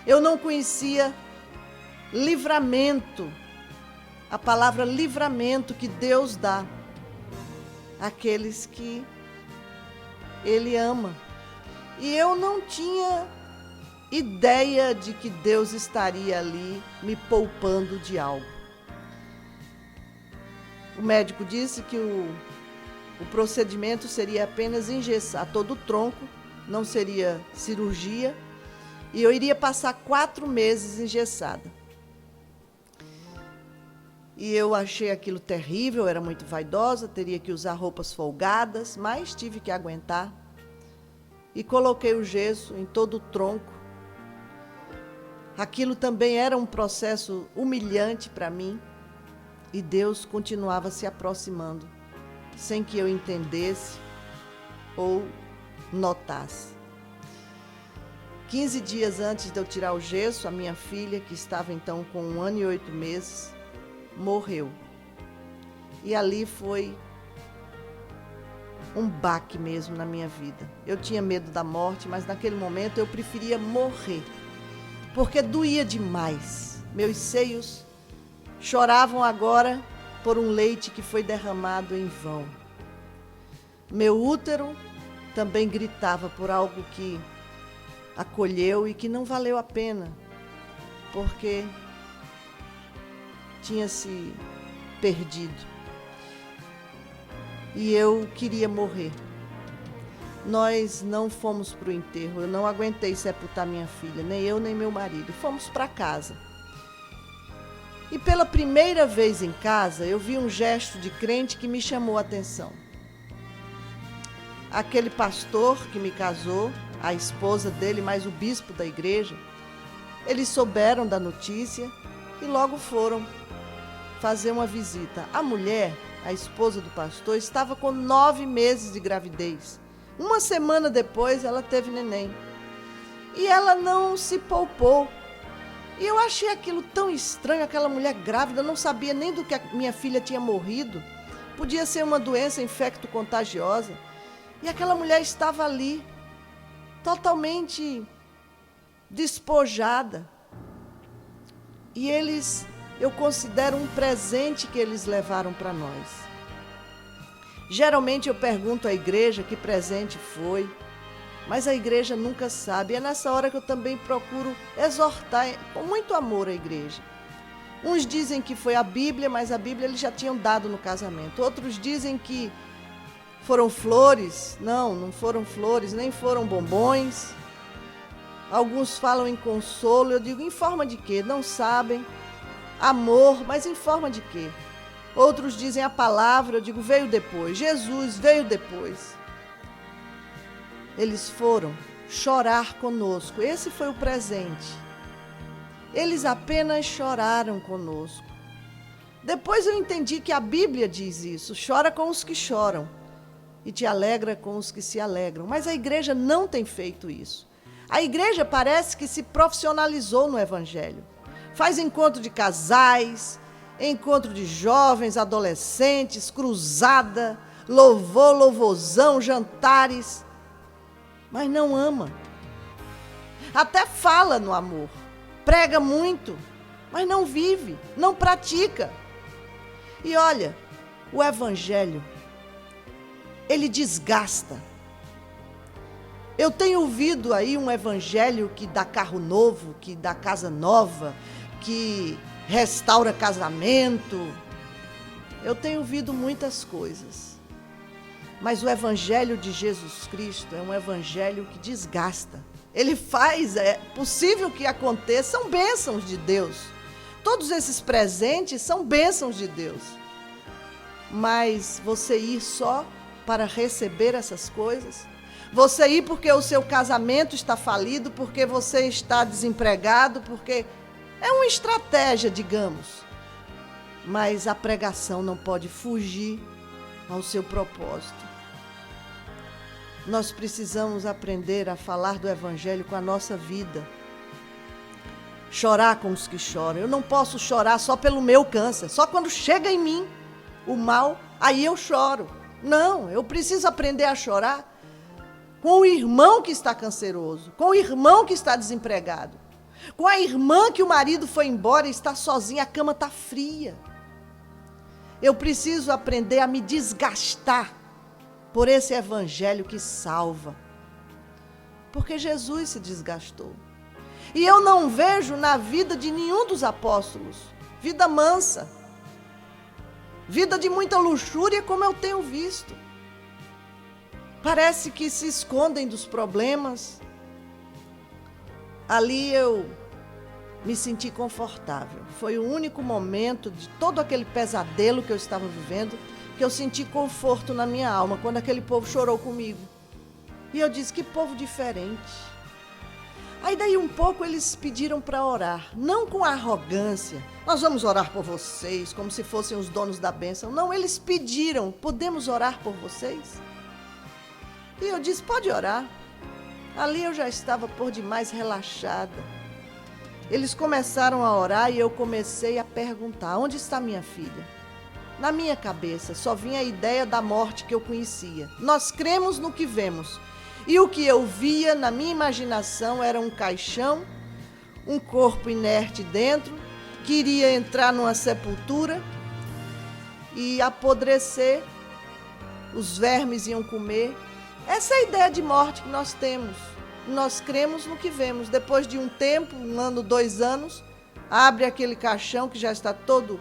Eu não conhecia livramento, a palavra livramento que Deus dá àqueles que Ele ama. E eu não tinha ideia de que Deus estaria ali me poupando de algo. O médico disse que o procedimento seria apenas engessar todo o tronco, não seria cirurgia, e eu iria passar 4 meses engessada. E eu achei aquilo terrível, era muito vaidosa, teria que usar roupas folgadas, mas tive que aguentar. E coloquei o gesso em todo o tronco. Aquilo também era um processo humilhante para mim, e Deus continuava se aproximando, sem que eu entendesse ou notasse. 15 dias antes de eu tirar o gesso, a minha filha, que estava então com 1 ano e 8 meses, morreu. E ali foi um baque mesmo na minha vida. Eu tinha medo da morte, mas naquele momento eu preferia morrer, porque doía demais. Meus seios choravam agora por um leite que foi derramado em vão. Meu útero também gritava por algo que acolheu e que não valeu a pena, porque tinha se perdido. E eu queria morrer. Nós não fomos para o enterro, eu não aguentei sepultar minha filha, nem eu nem meu marido. Fomos para casa. E pela primeira vez em casa, eu vi um gesto de crente que me chamou a atenção. Aquele pastor que me casou, a esposa dele, mais o bispo da igreja, eles souberam da notícia e logo foram fazer uma visita. A mulher, a esposa do pastor, estava com 9 meses de gravidez. 1 semana depois, ela teve neném. E ela não se poupou. E eu achei aquilo tão estranho, aquela mulher grávida, não sabia nem do que a minha filha tinha morrido. Podia ser uma doença infecto-contagiosa. E aquela mulher estava ali, totalmente despojada. E eu considero um presente que eles levaram para nós. Geralmente eu pergunto à igreja que presente foi, mas a igreja nunca sabe. É nessa hora que eu também procuro exortar com muito amor a igreja. Uns dizem que foi a Bíblia, mas a Bíblia eles já tinham dado no casamento. Outros dizem que foram flores. Não, não foram flores, nem foram bombons. Alguns falam em consolo. Eu digo, em forma de quê? Não sabem. Amor, mas em forma de quê? Outros dizem a palavra. Eu digo, veio depois. Jesus veio depois. Eles foram chorar conosco. Esse foi o presente. Eles apenas choraram conosco. Depois eu entendi que a Bíblia diz isso: chora com os que choram e te alegra com os que se alegram. Mas a igreja não tem feito isso. A igreja parece que se profissionalizou no evangelho. Faz encontro de casais, encontro de jovens, adolescentes, cruzada, louvor, louvorzão, jantares, mas não ama. Até fala no amor, prega muito, mas não vive, não pratica. E olha, o evangelho, ele desgasta. Eu tenho ouvido aí um evangelho que dá carro novo, que dá casa nova, que restaura casamento. Eu tenho ouvido muitas coisas. Mas o evangelho de Jesus Cristo é um evangelho que desgasta. Ele faz, é possível que aconteça, são bênçãos de Deus. Todos esses presentes são bênçãos de Deus. Mas você ir só para receber essas coisas, você ir porque o seu casamento está falido, porque você está desempregado, porque é uma estratégia, digamos. Mas a pregação não pode fugir ao seu propósito. Nós precisamos aprender a falar do evangelho com a nossa vida. Chorar com os que choram. Eu não posso chorar só pelo meu câncer, só quando chega em mim o mal, aí eu choro. Não, eu preciso aprender a chorar com o irmão que está canceroso, com o irmão que está desempregado, com a irmã que o marido foi embora e está sozinha, a cama está fria. Eu preciso aprender a me desgastar por esse evangelho que salva. Porque Jesus se desgastou. E eu não vejo na vida de nenhum dos apóstolos vida mansa, vida de muita luxúria como eu tenho visto. Parece que se escondem dos problemas. Ali eu me senti confortável. Foi o único momento de todo aquele pesadelo que eu estava vivendo que eu senti conforto na minha alma, quando aquele povo chorou comigo. E eu disse, que povo diferente. Aí daí um pouco eles pediram para orar, não com arrogância, nós vamos orar por vocês, como se fossem os donos da bênção. Não, eles pediram, podemos orar por vocês? E eu disse, pode orar. Ali eu já estava por demais relaxada. Eles começaram a orar e eu comecei a perguntar, onde está minha filha? Na minha cabeça só vinha a ideia da morte que eu conhecia. Nós cremos no que vemos. E o que eu via na minha imaginação era um caixão, um corpo inerte dentro, que iria entrar numa sepultura e apodrecer, os vermes iam comer. Essa é a ideia de morte que nós temos. Nós cremos no que vemos. Depois de um tempo, 1 ano, 2 anos, abre aquele caixão que já está todo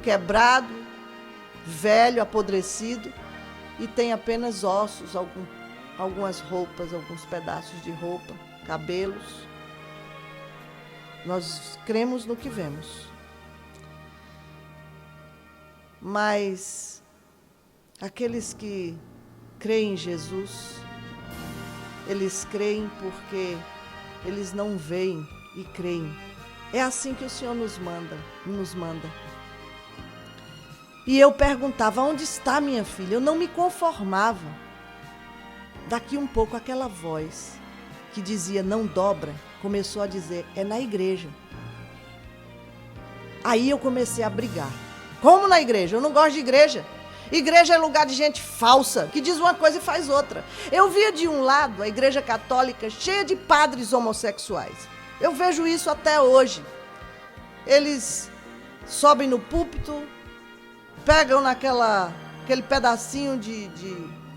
quebrado, velho, apodrecido, e tem apenas ossos, algumas roupas, alguns pedaços de roupa, cabelos. Nós cremos no que vemos. Mas aqueles que creem em Jesus, eles creem porque eles não veem e creem. É assim que o Senhor nos manda. E eu perguntava, onde está minha filha? Eu não me conformava. Daqui um pouco aquela voz que dizia, não dobra, começou a dizer, é na igreja. Aí eu comecei a brigar. Como na igreja? Eu não gosto de igreja. Igreja é lugar de gente falsa, que diz uma coisa e faz outra. Eu via de um lado a igreja católica cheia de padres homossexuais. Eu vejo isso até hoje. Eles sobem no púlpito, pegam aquele pedacinho de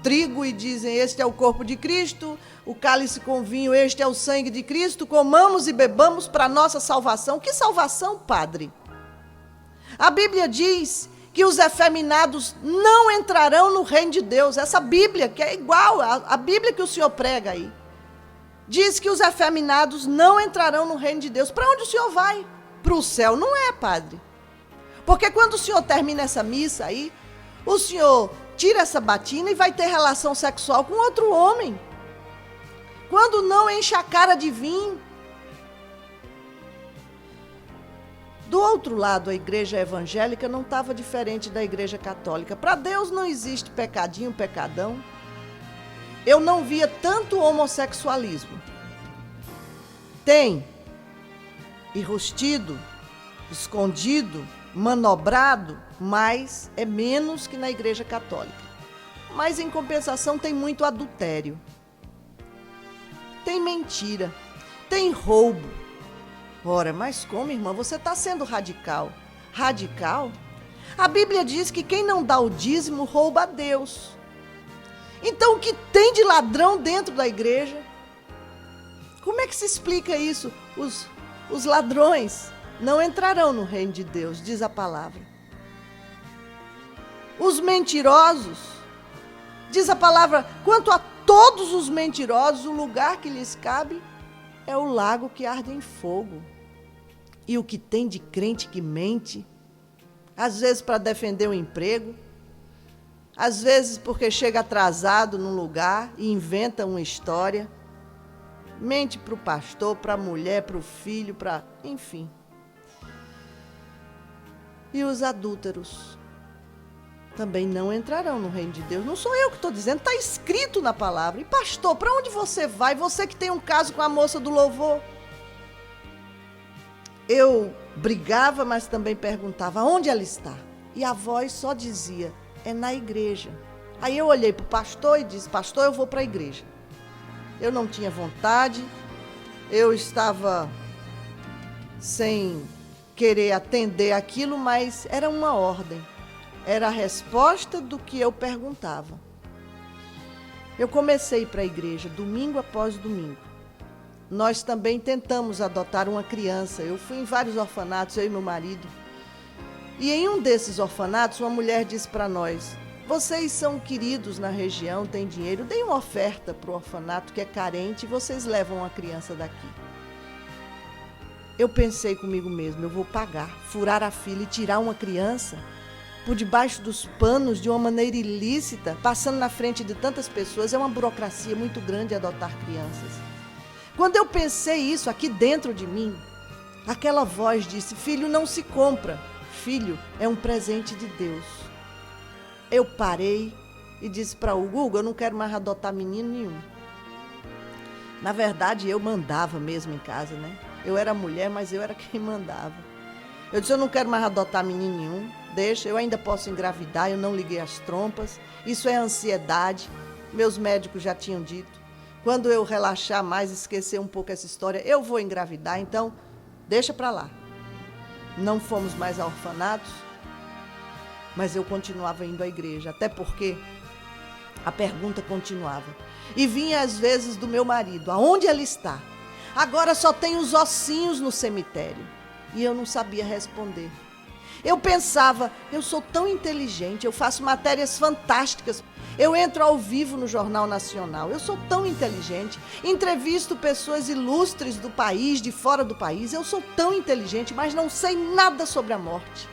trigo e dizem, este é o corpo de Cristo, o cálice com vinho, este é o sangue de Cristo, comamos e bebamos para a nossa salvação. Que salvação, padre? A Bíblia diz que os efeminados não entrarão no reino de Deus. Essa Bíblia, que é igual à Bíblia que o senhor prega aí, diz que os efeminados não entrarão no reino de Deus. Para onde o senhor vai? Para o céu? Não é, padre. Porque quando o senhor termina essa missa aí, o senhor tira essa batina e vai ter relação sexual com outro homem. Quando não enche a cara de vinho. Do outro lado, a igreja evangélica não estava diferente da igreja católica. Para Deus não existe pecadinho, pecadão. Eu não via tanto homossexualismo. Tem enrustido, escondido, manobrado, mas é menos que na igreja católica. Mas em compensação tem muito adultério. Tem mentira, tem roubo. Ora, mas como, irmã? Você está sendo radical. Radical? A Bíblia diz que quem não dá o dízimo rouba a Deus. Então, o que tem de ladrão dentro da igreja? Como é que se explica isso? Os ladrões não entrarão no reino de Deus, diz a palavra. Os mentirosos, diz a palavra, quanto a todos os mentirosos, o lugar que lhes cabe é o lago que arde em fogo. E o que tem de crente que mente, às vezes para defender o emprego, às vezes porque chega atrasado num lugar e inventa uma história, mente para o pastor, para a mulher, para o filho, enfim. E os adúlteros também não entrarão no reino de Deus. Não sou eu que estou dizendo, está escrito na palavra. E pastor, para onde você vai? Você que tem um caso com a moça do louvor. Eu brigava, mas também perguntava, onde ela está? E a voz só dizia, é na igreja. Aí eu olhei para o pastor e disse, pastor, eu vou para a igreja. Eu não tinha vontade, eu estava sem querer atender aquilo, mas era uma ordem. Era a resposta do que eu perguntava. Eu comecei a ir para a igreja, domingo após domingo. Nós também tentamos adotar uma criança. Eu fui em vários orfanatos, eu e meu marido. E em um desses orfanatos, uma mulher disse para nós, vocês são queridos na região, têm dinheiro, deem uma oferta para o orfanato que é carente e vocês levam a criança daqui. Eu pensei comigo mesmo, eu vou pagar, furar a fila e tirar uma criança por debaixo dos panos de uma maneira ilícita, passando na frente de tantas pessoas. É uma burocracia muito grande adotar crianças. Quando eu pensei isso aqui dentro de mim, aquela voz disse, filho não se compra, filho é um presente de Deus. Eu parei e disse para o Hugo, eu não quero mais adotar menino nenhum. Na verdade, eu mandava mesmo em casa, né? Eu era mulher, mas eu era quem mandava. Eu disse, eu não quero mais adotar menino nenhum, deixa, eu ainda posso engravidar, eu não liguei as trompas, isso é ansiedade, meus médicos já tinham dito. Quando eu relaxar mais, esquecer um pouco essa história, eu vou engravidar, então deixa para lá. Não fomos mais a orfanatos, mas eu continuava indo à igreja, até porque a pergunta continuava. E vinha às vezes do meu marido, aonde ela está? Agora só tem os ossinhos no cemitério. E eu não sabia responder. Eu pensava, eu sou tão inteligente, eu faço matérias fantásticas, eu entro ao vivo no Jornal Nacional, eu sou tão inteligente, entrevisto pessoas ilustres do país, de fora do país, eu sou tão inteligente, mas não sei nada sobre a morte.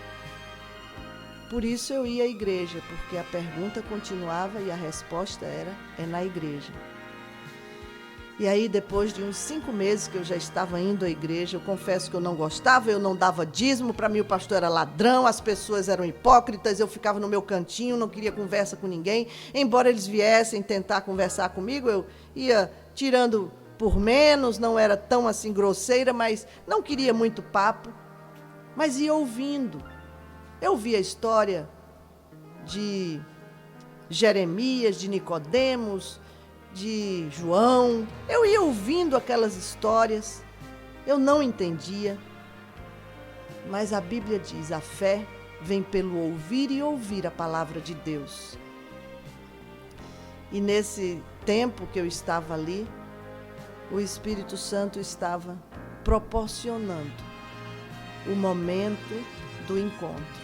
Por isso eu ia à igreja, porque a pergunta continuava e a resposta era, é na igreja. E aí, depois de uns 5 meses que eu já estava indo à igreja, eu confesso que eu não gostava, eu não dava dízimo, para mim o pastor era ladrão, as pessoas eram hipócritas, eu ficava no meu cantinho, não queria conversa com ninguém. Embora eles viessem tentar conversar comigo, eu ia tirando por menos, não era tão assim grosseira, mas não queria muito papo, mas ia ouvindo. Eu via a história de Jeremias, de Nicodemos, de João, eu ia ouvindo aquelas histórias, eu não entendia, mas a Bíblia diz, a fé vem pelo ouvir e ouvir a palavra de Deus. E nesse tempo que eu estava ali, o Espírito Santo estava proporcionando o momento do encontro.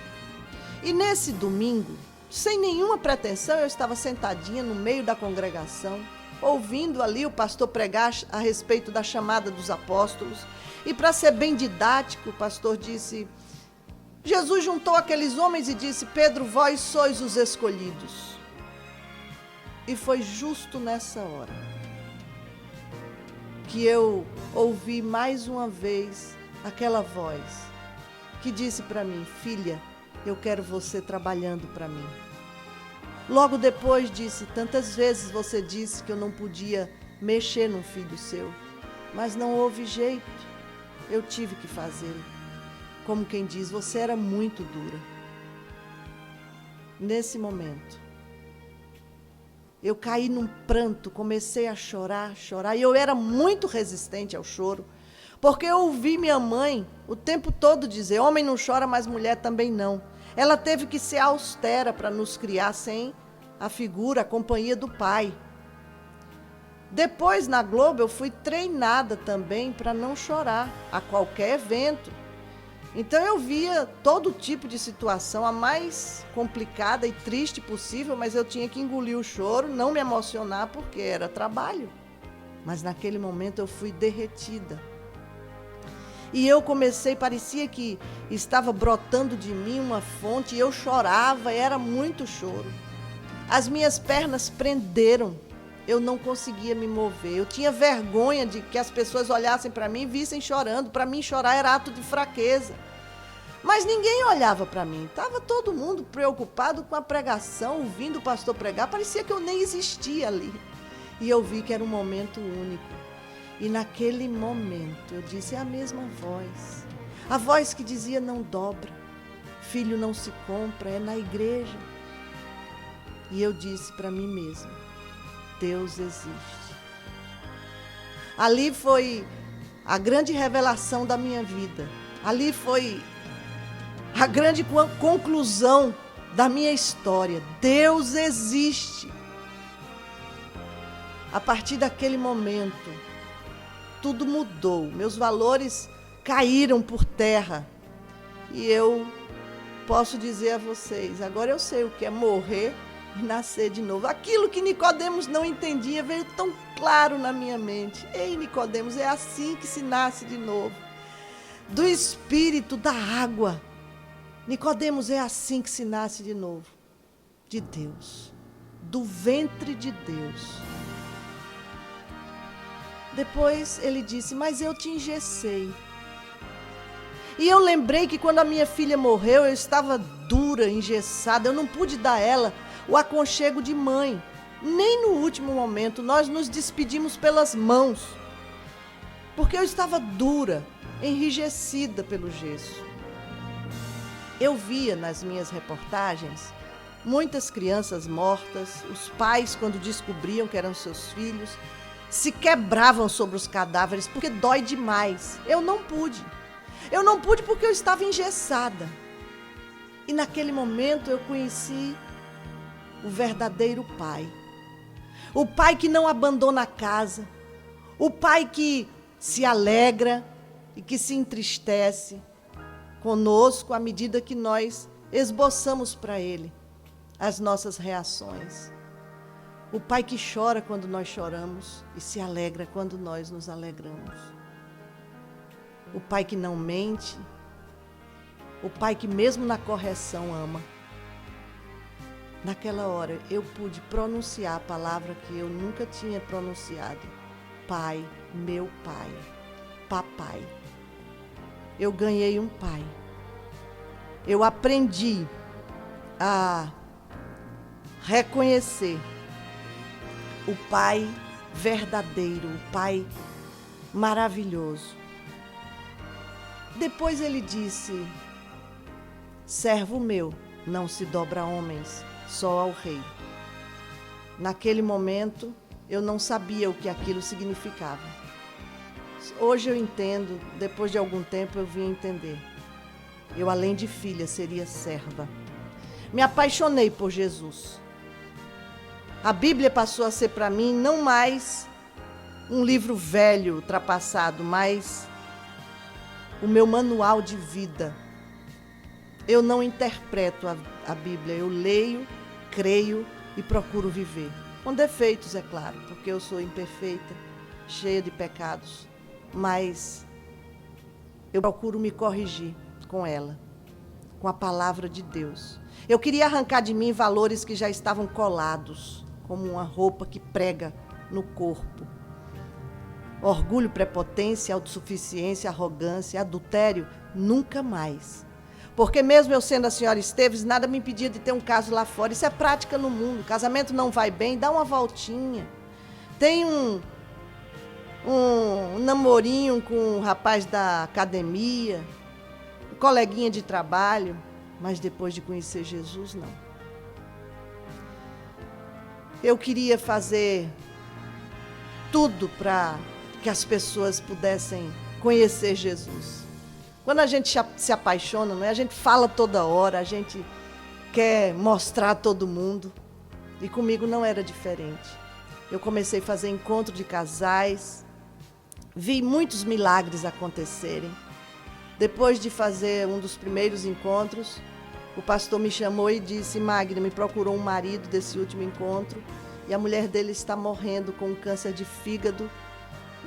E nesse domingo, sem nenhuma pretensão, eu estava sentadinha no meio da congregação, ouvindo ali o pastor pregar a respeito da chamada dos apóstolos. E para ser bem didático, o pastor disse, Jesus juntou aqueles homens e disse, Pedro, vós sois os escolhidos. E foi justo nessa hora que eu ouvi mais uma vez aquela voz, que disse para mim: filha, eu quero você trabalhando para mim. Logo depois disse: tantas vezes você disse que eu não podia mexer num filho seu, mas não houve jeito, eu tive que fazê-lo. Como quem diz, você era muito dura. Nesse momento, eu caí num pranto, comecei a chorar, e eu era muito resistente ao choro, porque eu ouvi minha mãe o tempo todo dizer: homem não chora, mas mulher também não. Ela teve que ser austera para nos criar sem a figura, a companhia do pai. Depois, na Globo, eu fui treinada também para não chorar a qualquer evento. Então eu via todo tipo de situação, a mais complicada e triste possível, mas eu tinha que engolir o choro, não me emocionar, porque era trabalho. Mas naquele momento eu fui derretida. E eu comecei, parecia que estava brotando de mim uma fonte, e eu chorava, era muito choro. As minhas pernas prenderam, eu não conseguia me mover. Eu tinha vergonha de que as pessoas olhassem para mim e vissem chorando. Para mim, chorar era ato de fraqueza. Mas ninguém olhava para mim. Estava todo mundo preocupado com a pregação, ouvindo o pastor pregar. Parecia que eu nem existia ali. E eu vi que era um momento único. E naquele momento eu disse: é a mesma voz. A voz que dizia: não dobra, filho não se compra, é na igreja. E eu disse para mim mesma: Deus existe. Ali foi a grande revelação da minha vida. Ali foi a grande conclusão da minha história. Deus existe. A partir daquele momento, tudo mudou. Meus valores caíram por terra. E eu posso dizer a vocês, agora eu sei o que é morrer e nascer de novo. Aquilo que Nicodemos não entendia veio tão claro na minha mente. Ei, Nicodemos, é assim que se nasce de novo. Do Espírito, da água. Nicodemos, é assim que se nasce de novo. De Deus. Do ventre de Deus. Depois ele disse: mas eu te engessei. E eu lembrei que quando a minha filha morreu, eu estava dura, engessada. Eu não pude dar a ela o aconchego de mãe. Nem no último momento nós nos despedimos pelas mãos. Porque eu estava dura, enrijecida pelo gesso. Eu via nas minhas reportagens muitas crianças mortas. Os pais, quando descobriam que eram seus filhos, se quebravam sobre os cadáveres, porque dói demais. Eu não pude. Eu não pude porque eu estava engessada. E naquele momento eu conheci o verdadeiro pai. O pai que não abandona a casa. O pai que se alegra e que se entristece conosco à medida que nós esboçamos para ele as nossas reações. O pai que chora quando nós choramos e se alegra quando nós nos alegramos. O pai que não mente. O pai que mesmo na correção ama. Naquela hora eu pude pronunciar a palavra que eu nunca tinha pronunciado. Pai, meu pai, papai. Eu ganhei um pai. Eu aprendi a reconhecer o pai verdadeiro, o pai maravilhoso. Depois ele disse: servo meu, não se dobra a homens, só ao rei. Naquele momento, eu não sabia o que aquilo significava. Hoje eu entendo, depois de algum tempo eu vim entender. Eu, além de filha, seria serva. Me apaixonei por Jesus. A Bíblia passou a ser para mim não mais um livro velho, ultrapassado, mas o meu manual de vida. Eu não interpreto a Bíblia, eu leio, creio e procuro viver. Com defeitos, é claro, porque eu sou imperfeita, cheia de pecados. Mas eu procuro me corrigir com ela, com a palavra de Deus. Eu queria arrancar de mim valores que já estavam colados, como uma roupa que prega no corpo. Orgulho, prepotência, autossuficiência, arrogância, adultério, nunca mais. Porque mesmo eu sendo a senhora Esteves, nada me impedia de ter um caso lá fora. Isso é prática no mundo. O casamento não vai bem, dá uma voltinha. Tem um namorinho com um rapaz da academia, um coleguinha de trabalho, mas depois de conhecer Jesus, não. Eu queria fazer tudo para que as pessoas pudessem conhecer Jesus. Quando a gente se apaixona, não é? A gente fala toda hora, a gente quer mostrar a todo mundo. E comigo não era diferente. Eu comecei a fazer encontro de casais, vi muitos milagres acontecerem. Depois de fazer um dos primeiros encontros, o pastor me chamou e disse: Magda, me procurou um marido desse último encontro e a mulher dele está morrendo com um câncer de fígado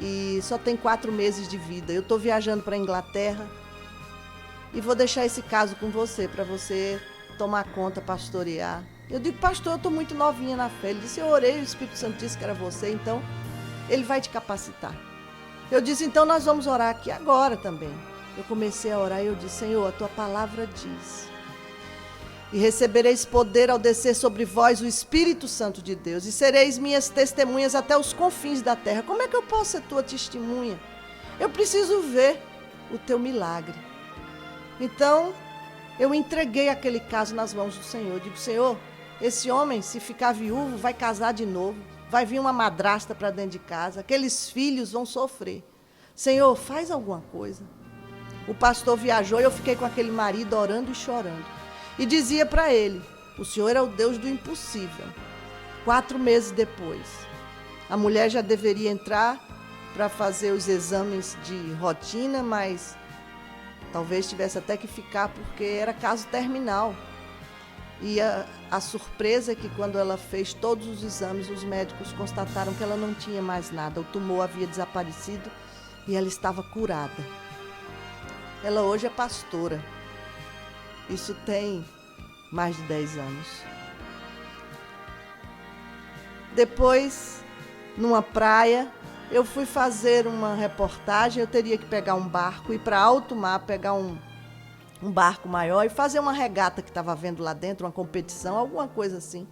e só tem 4 meses de vida. Eu estou viajando para a Inglaterra e vou deixar esse caso com você, para você tomar conta, pastorear. Eu digo: pastor, eu estou muito novinha na fé. Ele disse: eu orei, o Espírito Santo disse que era você, então ele vai te capacitar. Eu disse: então nós vamos orar aqui agora também. Eu comecei a orar e eu disse: Senhor, a tua palavra diz: e recebereis poder ao descer sobre vós o Espírito Santo de Deus, e sereis minhas testemunhas até os confins da terra. Como é que eu posso ser tua testemunha? Eu preciso ver o teu milagre. Então, eu entreguei aquele caso nas mãos do Senhor. Eu digo: Senhor, esse homem, se ficar viúvo, vai casar de novo, vai vir uma madrasta para dentro de casa, aqueles filhos vão sofrer. Senhor, faz alguma coisa. O pastor viajou e eu fiquei com aquele marido orando e chorando. E dizia para ele: o Senhor é o Deus do impossível. 4 meses depois, a mulher já deveria entrar para fazer os exames de rotina, mas talvez tivesse até que ficar porque era caso terminal. E a surpresa é que quando ela fez todos os exames, os médicos constataram que ela não tinha mais nada. O tumor havia desaparecido e ela estava curada. Ela hoje é pastora. Isso tem mais de 10 anos. Depois, numa praia, eu fui fazer uma reportagem. Eu teria que pegar um barco, ir para alto mar, pegar um barco maior e fazer uma regata que estava havendo lá dentro, uma competição, alguma coisa assim.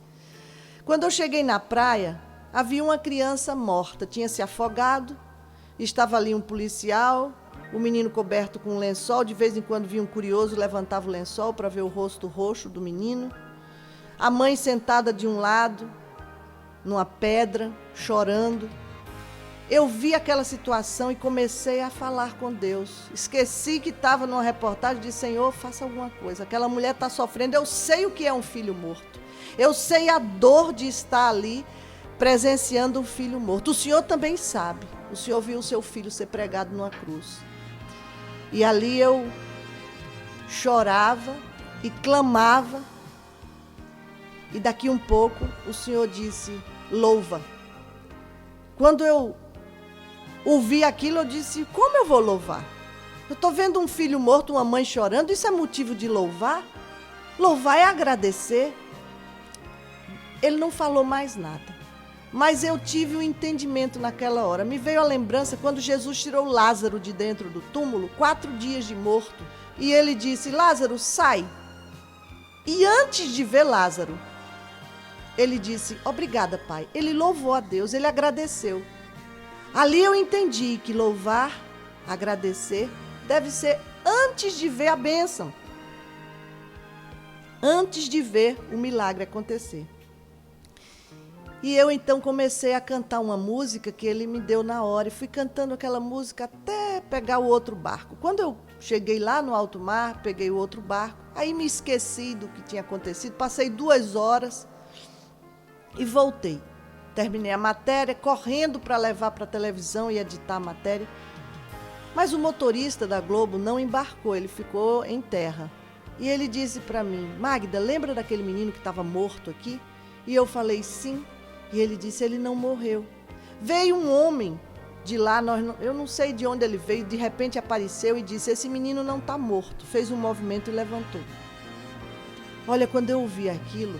Quando eu cheguei na praia, havia uma criança morta, tinha se afogado, estava ali um policial, o menino coberto com um lençol, de vez em quando vinha um curioso, levantava o lençol para ver o rosto roxo do menino. A mãe sentada de um lado, numa pedra, chorando. Eu vi aquela situação e comecei a falar com Deus. Esqueci que estava numa reportagem de: Senhor, faça alguma coisa. Aquela mulher está sofrendo, eu sei o que é um filho morto. Eu sei a dor de estar ali presenciando um filho morto. O Senhor também sabe. O Senhor viu o seu filho ser pregado numa cruz. E ali eu chorava e clamava. E daqui um pouco o Senhor disse: louva. Quando eu ouvi aquilo, eu disse: como eu vou louvar? Eu estou vendo um filho morto, uma mãe chorando, isso é motivo de louvar? Louvar é agradecer. Ele não falou mais nada. Mas eu tive um entendimento naquela hora. Me veio a lembrança quando Jesus tirou Lázaro de dentro do túmulo, 4 dias de morto. E ele disse: Lázaro, sai. E antes de ver Lázaro, ele disse: obrigada, Pai. Ele louvou a Deus, ele agradeceu. Ali eu entendi que louvar, agradecer, deve ser antes de ver a bênção. Antes de ver o milagre acontecer. E eu então comecei a cantar uma música que ele me deu na hora. E fui cantando aquela música até pegar o outro barco. Quando eu cheguei lá no alto mar, peguei o outro barco. Aí me esqueci do que tinha acontecido. Passei 2 horas e voltei. Terminei a matéria, correndo para levar para a televisão e editar a matéria. Mas o motorista da Globo não embarcou, ele ficou em terra. E ele disse para mim: Magda, lembra daquele menino que estava morto aqui? E eu falei: sim. E ele disse: ele não morreu. Veio um homem de lá, eu não sei de onde ele veio, de repente apareceu e disse: esse menino não está morto. Fez um movimento e levantou. Olha, quando eu ouvi aquilo,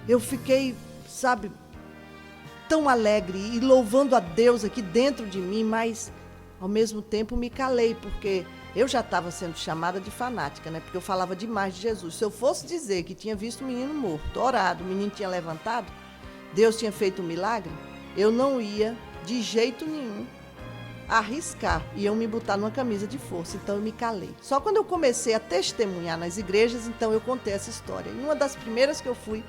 eu fiquei, sabe, tão alegre e louvando a Deus aqui dentro de mim, mas ao mesmo tempo me calei, porque Eu já estava sendo chamada de fanática, né? Porque eu falava demais de Jesus. Se eu fosse dizer que tinha visto o menino morto, orado, o menino tinha levantado, Deus tinha feito um milagre, eu não ia de jeito nenhum arriscar, iam me botar numa camisa de força, então eu me calei. Só quando eu comecei a testemunhar nas igrejas, então eu contei essa história. E uma das primeiras que eu fui,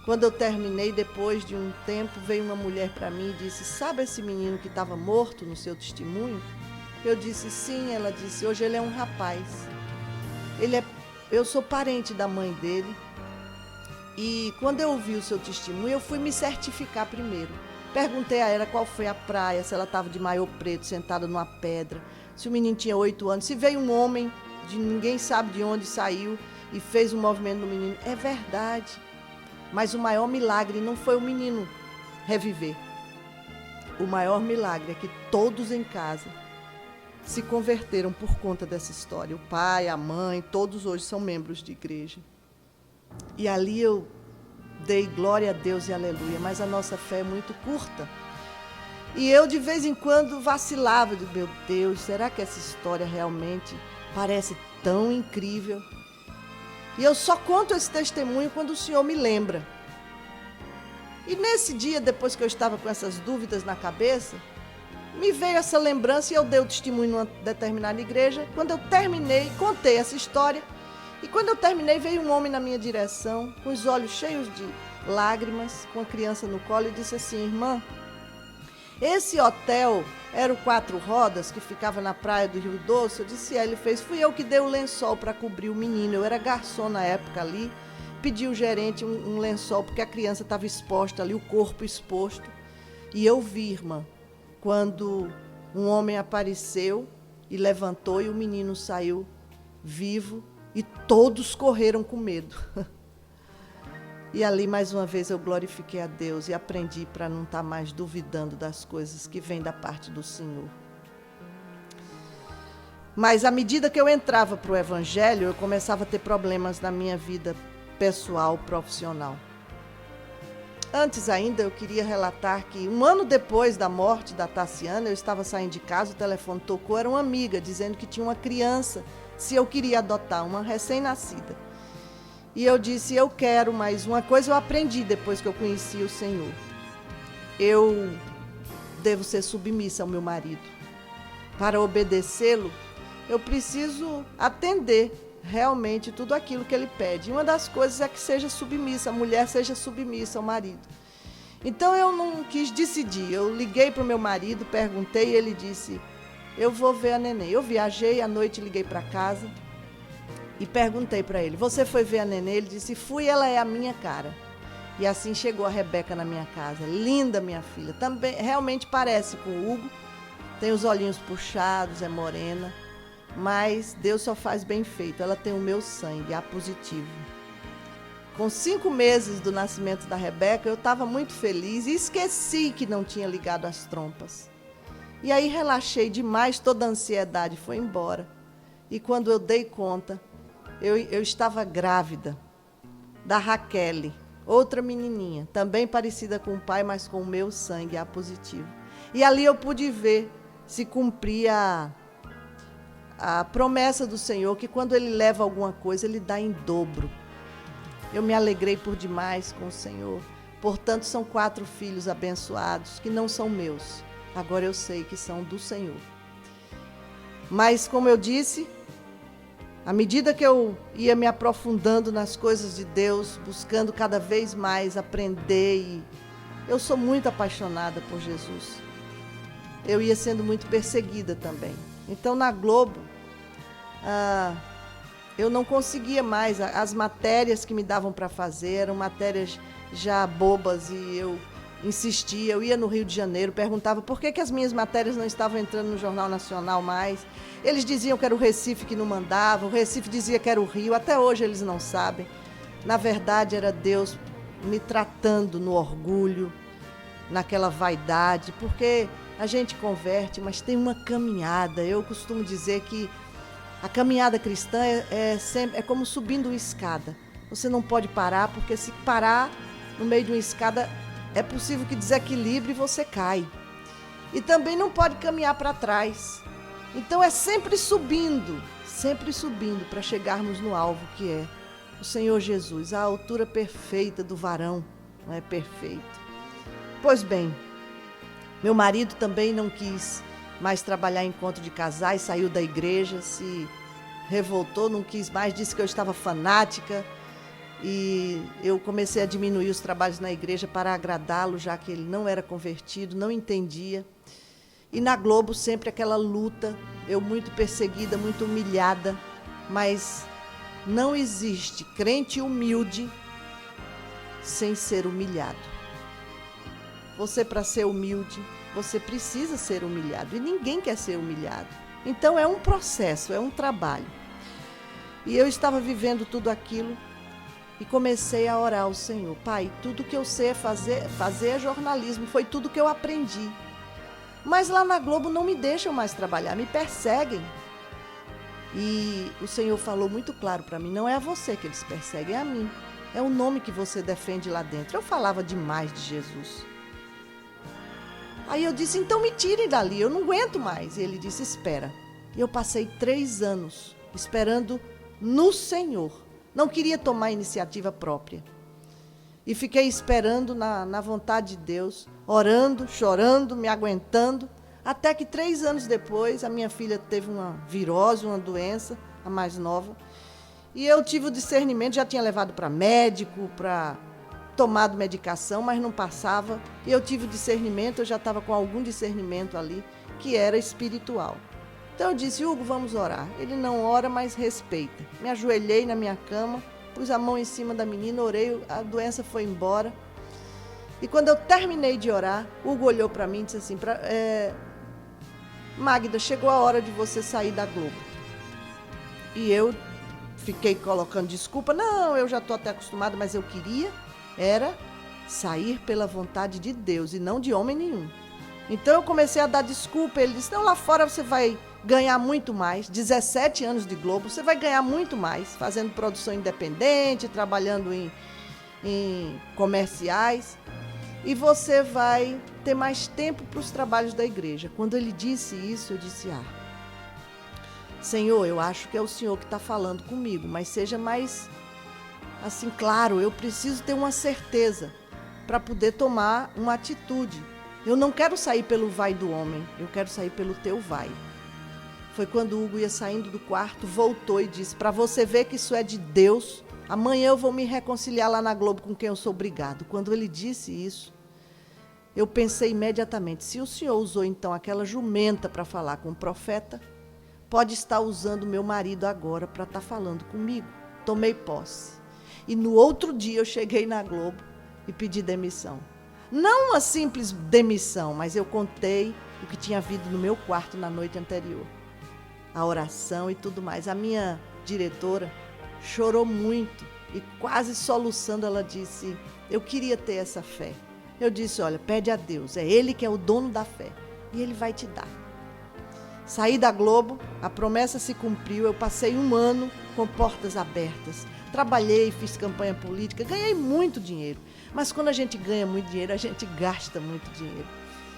quando eu terminei, depois de um tempo, veio uma mulher para mim e disse: sabe esse menino que estava morto no seu testemunho? Eu disse: sim. Ela disse: hoje ele é um rapaz. Eu sou parente da mãe dele. E quando eu ouvi o seu testemunho, eu fui me certificar primeiro. Perguntei a ela qual foi a praia, se ela estava de maiô preto, sentada numa pedra, se o menino tinha 8 anos, se veio um homem, de ninguém sabe de onde saiu, e fez um movimento no menino. É verdade. Mas o maior milagre não foi o menino reviver. O maior milagre é que todos em casa se converteram por conta dessa história. O pai, a mãe, todos hoje são membros de igreja. E ali eu dei glória a Deus e aleluia, mas a nossa fé é muito curta. E eu de vez em quando vacilava, de meu Deus, será que essa história realmente parece tão incrível? E eu só conto esse testemunho quando o Senhor me lembra. E nesse dia, depois que eu estava com essas dúvidas na cabeça, me veio essa lembrança e eu dei o testemunho numa determinada igreja. Quando eu terminei, contei essa história. E quando eu terminei, veio um homem na minha direção, com os olhos cheios de lágrimas, com a criança no colo, e disse assim: irmã, esse hotel era o 4 Rodas, que ficava na praia do Rio Doce? Eu disse: ele fez. Fui eu que dei o lençol para cobrir o menino. Eu era garçom na época ali. Pedi o gerente um lençol, porque a criança estava exposta ali, o corpo exposto. E eu vi, irmã, quando um homem apareceu e levantou e o menino saiu vivo e todos correram com medo. E ali, mais uma vez, eu glorifiquei a Deus e aprendi para não estar mais duvidando das coisas que vêm da parte do Senhor. Mas à medida que eu entrava para o Evangelho, eu começava a ter problemas na minha vida pessoal, profissional. Antes ainda, eu queria relatar que 1 ano depois da morte da Tassiana, eu estava saindo de casa, o telefone tocou, era uma amiga dizendo que tinha uma criança, se eu queria adotar, uma recém-nascida. E eu disse: eu quero, mas uma coisa eu aprendi depois que eu conheci o Senhor. Eu devo ser submissa ao meu marido. Para obedecê-lo, eu preciso atender realmente tudo aquilo que ele pede. E uma das coisas é que seja submissa, a mulher seja submissa ao marido. Então eu não quis decidir. Eu liguei para o meu marido, perguntei, e ele disse: eu vou ver a neném. Eu viajei à noite, liguei para casa e perguntei para ele: você foi ver a neném? Ele disse: fui, ela é a minha cara. E assim chegou a Rebeca na minha casa. Linda, minha filha. Também realmente parece com o Hugo. Tem os olhinhos puxados, é morena. Mas Deus só faz bem feito. Ela tem o meu sangue, A positivo. Com 5 meses do nascimento da Rebeca, eu estava muito feliz e esqueci que não tinha ligado as trompas. E aí relaxei demais, toda a ansiedade foi embora. E quando eu dei conta, eu estava grávida da Raquel, outra menininha, também parecida com o pai, mas com o meu sangue, A positivo. E ali eu pude ver se cumpria a promessa do Senhor, que quando Ele leva alguma coisa, Ele dá em dobro. Eu me alegrei por demais com o Senhor. Portanto, são 4 filhos abençoados, que não são meus. Agora eu sei que são do Senhor. Mas, como eu disse, à medida que eu ia me aprofundando nas coisas de Deus, buscando cada vez mais aprender, e eu sou muito apaixonada por Jesus. Eu ia sendo muito perseguida também. Então, na Globo, eu não conseguia mais. As matérias que me davam para fazer eram matérias já bobas e eu insistia. Eu ia no Rio de Janeiro, perguntava por que as minhas matérias não estavam entrando no Jornal Nacional mais. Eles diziam que era o Recife que não mandava, o Recife dizia que era o Rio. Até hoje eles não sabem. Na verdade, era Deus me tratando no orgulho, naquela vaidade, porque a gente converte, mas tem uma caminhada. Eu costumo dizer que a caminhada cristã é como subindo uma escada. Você não pode parar, porque se parar no meio de uma escada, é possível que desequilibre e você cai. E também não pode caminhar para trás. Então é sempre subindo para chegarmos no alvo que é o Senhor Jesus, a altura perfeita do varão, não é perfeito. Pois bem, meu marido também não quis mais trabalhar em encontro de casais, saiu da igreja, se revoltou, não quis mais, disse que eu estava fanática e eu comecei a diminuir os trabalhos na igreja para agradá-lo, já que ele não era convertido, não entendia. E na Globo sempre aquela luta, eu muito perseguida, muito humilhada, mas não existe crente humilde sem ser humilhado. Você, para ser humilde, você precisa ser humilhado e ninguém quer ser humilhado. Então é um processo, é um trabalho. E eu estava vivendo tudo aquilo e comecei a orar ao Senhor. Pai, tudo que eu sei fazer é jornalismo, foi tudo que eu aprendi. Mas lá na Globo não me deixam mais trabalhar, me perseguem. E o Senhor falou muito claro para mim, não é a você que eles perseguem, é a mim. É o nome que você defende lá dentro. Eu falava demais de Jesus. Aí eu disse, então me tirem dali, eu não aguento mais. E ele disse, espera. E eu passei 3 anos esperando no Senhor. Não queria tomar iniciativa própria. E fiquei esperando na vontade de Deus, orando, chorando, me aguentando, até que 3 anos depois, a minha filha teve uma virose, uma doença, a mais nova, e eu tive o discernimento, já tinha levado para médico, para tomado medicação, mas não passava, e eu tive o discernimento, eu já estava com algum discernimento ali, que era espiritual. Então eu disse, Hugo, vamos orar. Ele não ora, mas respeita. Me ajoelhei na minha cama, pus a mão em cima da menina, orei, a doença foi embora. E quando eu terminei de orar, Hugo olhou para mim e disse assim, Magda, chegou a hora de você sair da Globo. E eu fiquei colocando desculpa, não, eu já estou até acostumada, mas eu queria era sair pela vontade de Deus e não de homem nenhum. Então eu comecei a dar desculpa, ele disse, não, lá fora você vai ganhar muito mais, 17 anos de Globo, você vai ganhar muito mais, fazendo produção independente, trabalhando em comerciais, e você vai ter mais tempo para os trabalhos da igreja. Quando ele disse isso, eu disse, Senhor, eu acho que é o Senhor que está falando comigo, mas seja mais, assim, claro, eu preciso ter uma certeza para poder tomar uma atitude. Eu não quero sair pelo vai do homem, eu quero sair pelo teu vai. Foi quando o Hugo ia saindo do quarto, voltou e disse, para você ver que isso é de Deus, amanhã eu vou me reconciliar lá na Globo com quem eu sou obrigado. Quando ele disse isso, eu pensei imediatamente, se o Senhor usou então aquela jumenta para falar com o profeta, pode estar usando meu marido agora para estar falando comigo. Tomei posse. E no outro dia eu cheguei na Globo e pedi demissão. Não uma simples demissão, mas eu contei o que tinha havido no meu quarto na noite anterior. A oração e tudo mais. A minha diretora chorou muito e quase soluçando ela disse, eu queria ter essa fé. Eu disse, olha, pede a Deus, é Ele que é o dono da fé e Ele vai te dar. Saí da Globo, a promessa se cumpriu, eu passei 1 ano com portas abertas. Trabalhei, fiz campanha política, ganhei muito dinheiro. Mas quando a gente ganha muito dinheiro, a gente gasta muito dinheiro.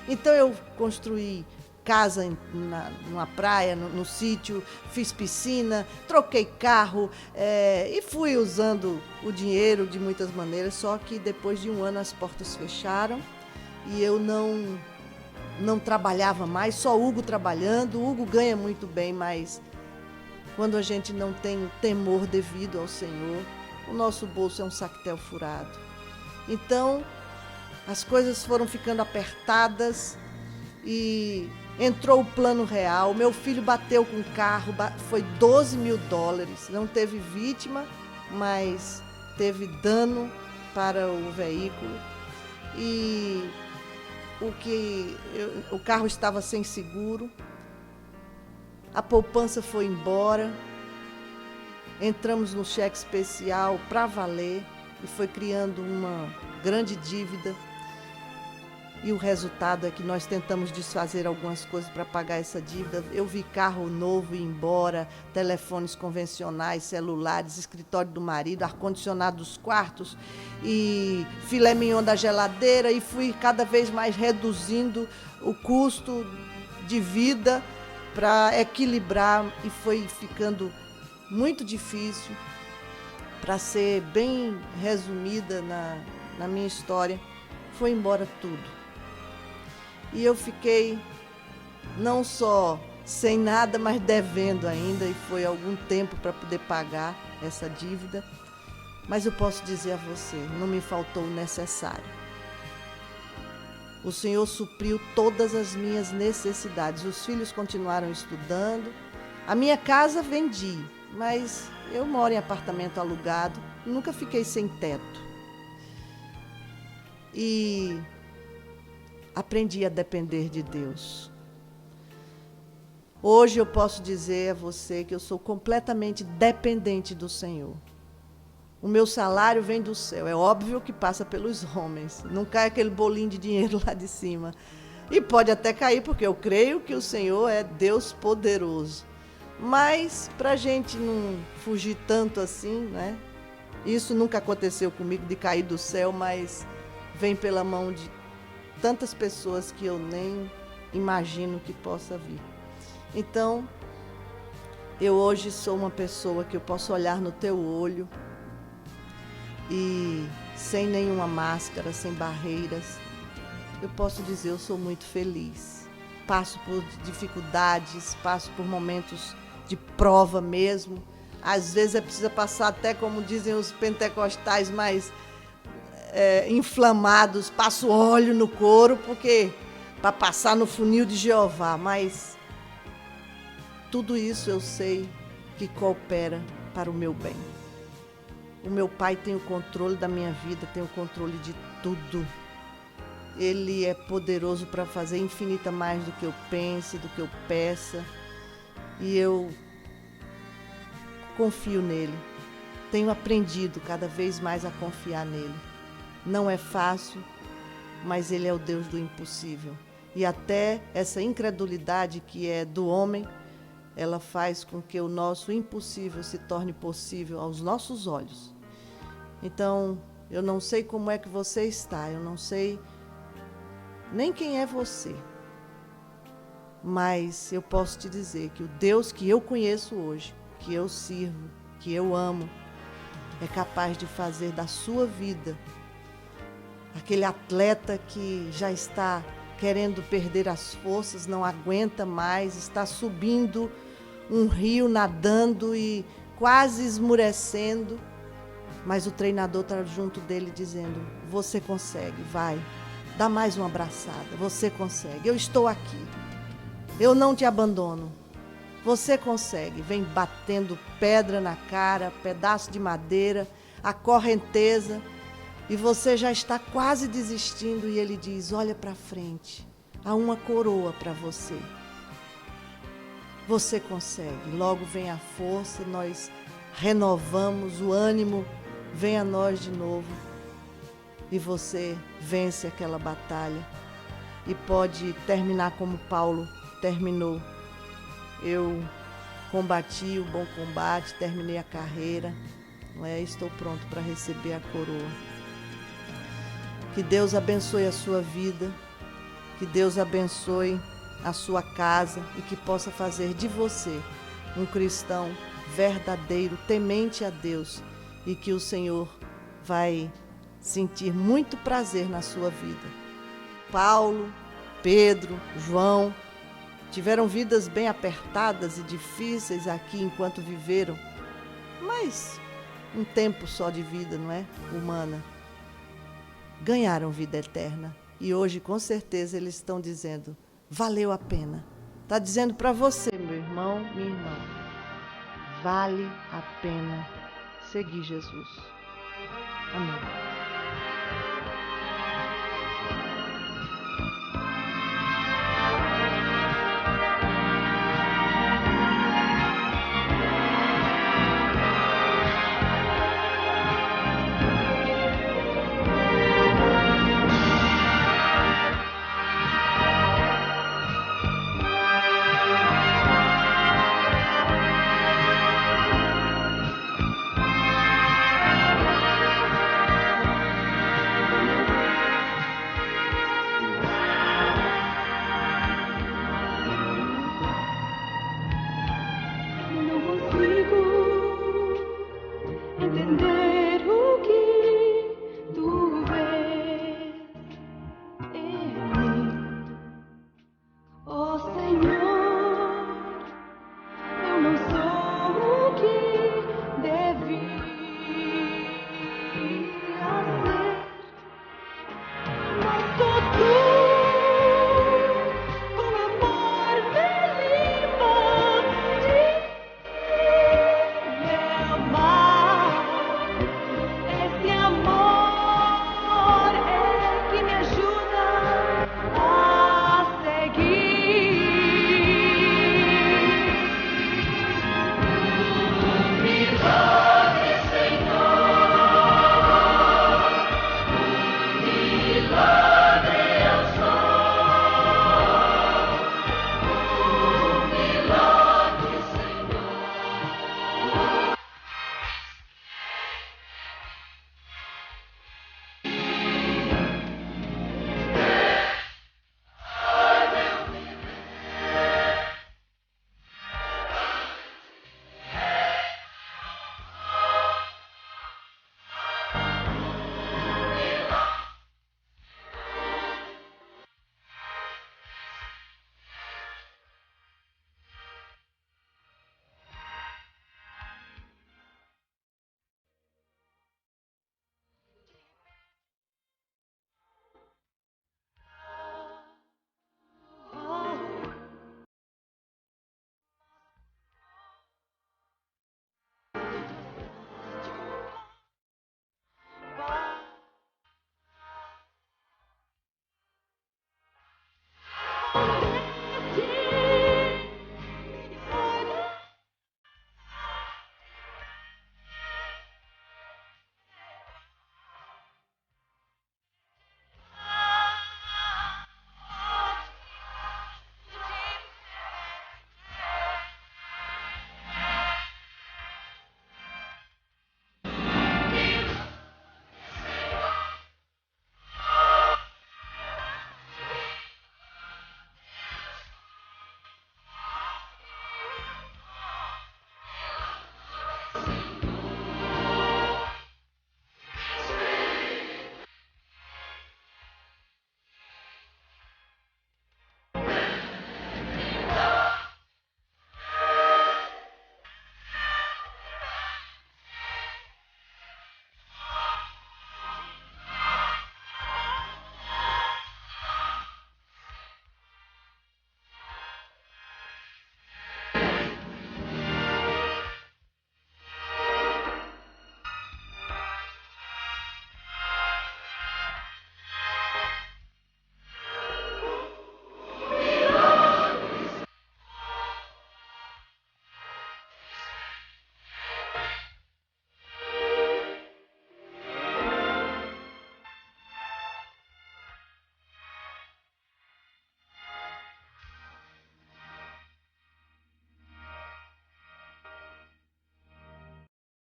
Então eu construí casa numa praia, no sítio, fiz piscina, troquei carro e fui usando o dinheiro de muitas maneiras, só que depois de 1 ano as portas fecharam e eu não trabalhava mais, só Hugo trabalhando. O Hugo ganha muito bem, mas quando a gente não tem o temor devido ao Senhor, o nosso bolso é um sactel furado. Então, as coisas foram ficando apertadas e entrou o plano real. Meu filho bateu com o carro, foi $12 mil. Não teve vítima, mas teve dano para o veículo. E o carro estava sem seguro. A poupança foi embora. Entramos no cheque especial para valer e foi criando uma grande dívida. E o resultado é que nós tentamos desfazer algumas coisas para pagar essa dívida. Eu vi carro novo ir embora, telefones convencionais, celulares, escritório do marido, ar-condicionado dos quartos e filé mignon da geladeira, e fui cada vez mais reduzindo o custo de vida para equilibrar, e foi ficando muito difícil. Para ser bem resumida na minha história, foi embora tudo. E eu fiquei não só sem nada, mas devendo ainda, e foi algum tempo para poder pagar essa dívida. Mas eu posso dizer a você, não me faltou o necessário. O Senhor supriu todas as minhas necessidades. Os filhos continuaram estudando. A minha casa vendi, mas eu moro em apartamento alugado, nunca fiquei sem teto. E aprendi a depender de Deus. Hoje eu posso dizer a você que eu sou completamente dependente do Senhor. O meu salário vem do céu, é óbvio que passa pelos homens, não cai aquele bolinho de dinheiro lá de cima. E pode até cair, porque eu creio que o Senhor é Deus poderoso. Mas, para a gente não fugir tanto assim, né? Isso nunca aconteceu comigo, de cair do céu, mas vem pela mão de tantas pessoas que eu nem imagino que possa vir. Então, eu hoje sou uma pessoa que eu posso olhar no teu olho e sem nenhuma máscara, sem barreiras, eu posso dizer, eu sou muito feliz. Passo por dificuldades, passo por momentos de prova mesmo. Às vezes é preciso passar até, como dizem os pentecostais, mais inflamados, passo óleo no couro, porque para passar no funil de Jeová. Mas tudo isso eu sei que coopera para o meu bem. O meu Pai tem o controle da minha vida, tem o controle de tudo. Ele é poderoso para fazer infinita mais do que eu pense, do que eu peça. E eu confio nele. Tenho aprendido cada vez mais a confiar nele. Não é fácil, mas ele é o Deus do impossível. E até essa incredulidade que é do homem, ela faz com que o nosso impossível se torne possível aos nossos olhos. Então, eu não sei como é que você está, eu não sei nem quem é você. Mas eu posso te dizer que o Deus que eu conheço hoje, que eu sirvo, que eu amo, é capaz de fazer da sua vida aquele atleta que já está querendo perder as forças, não aguenta mais, está subindo um rio, nadando e quase esmurecendo, mas o treinador está junto dele dizendo, você consegue, vai, dá mais uma abraçada, você consegue, eu estou aqui, eu não te abandono, você consegue, vem batendo pedra na cara, pedaço de madeira, a correnteza, e você já está quase desistindo e ele diz, olha para frente, há uma coroa para você. Você consegue. Logo vem a força, nós renovamos, o ânimo vem a nós de novo e você vence aquela batalha e pode terminar como Paulo terminou. Eu combati o bom combate, terminei a carreira, não é? Estou pronto para receber a coroa. Que Deus abençoe a sua vida, que Deus abençoe a sua casa e que possa fazer de você um cristão verdadeiro, temente a Deus, e que o Senhor vai sentir muito prazer na sua vida. Paulo, Pedro, João tiveram vidas bem apertadas e difíceis aqui enquanto viveram, mas um tempo só de vida, não é? Humana. Ganharam vida eterna e hoje com certeza eles estão dizendo, valeu a pena. Está dizendo para você, meu irmão, minha irmã, vale a pena seguir Jesus. Amém.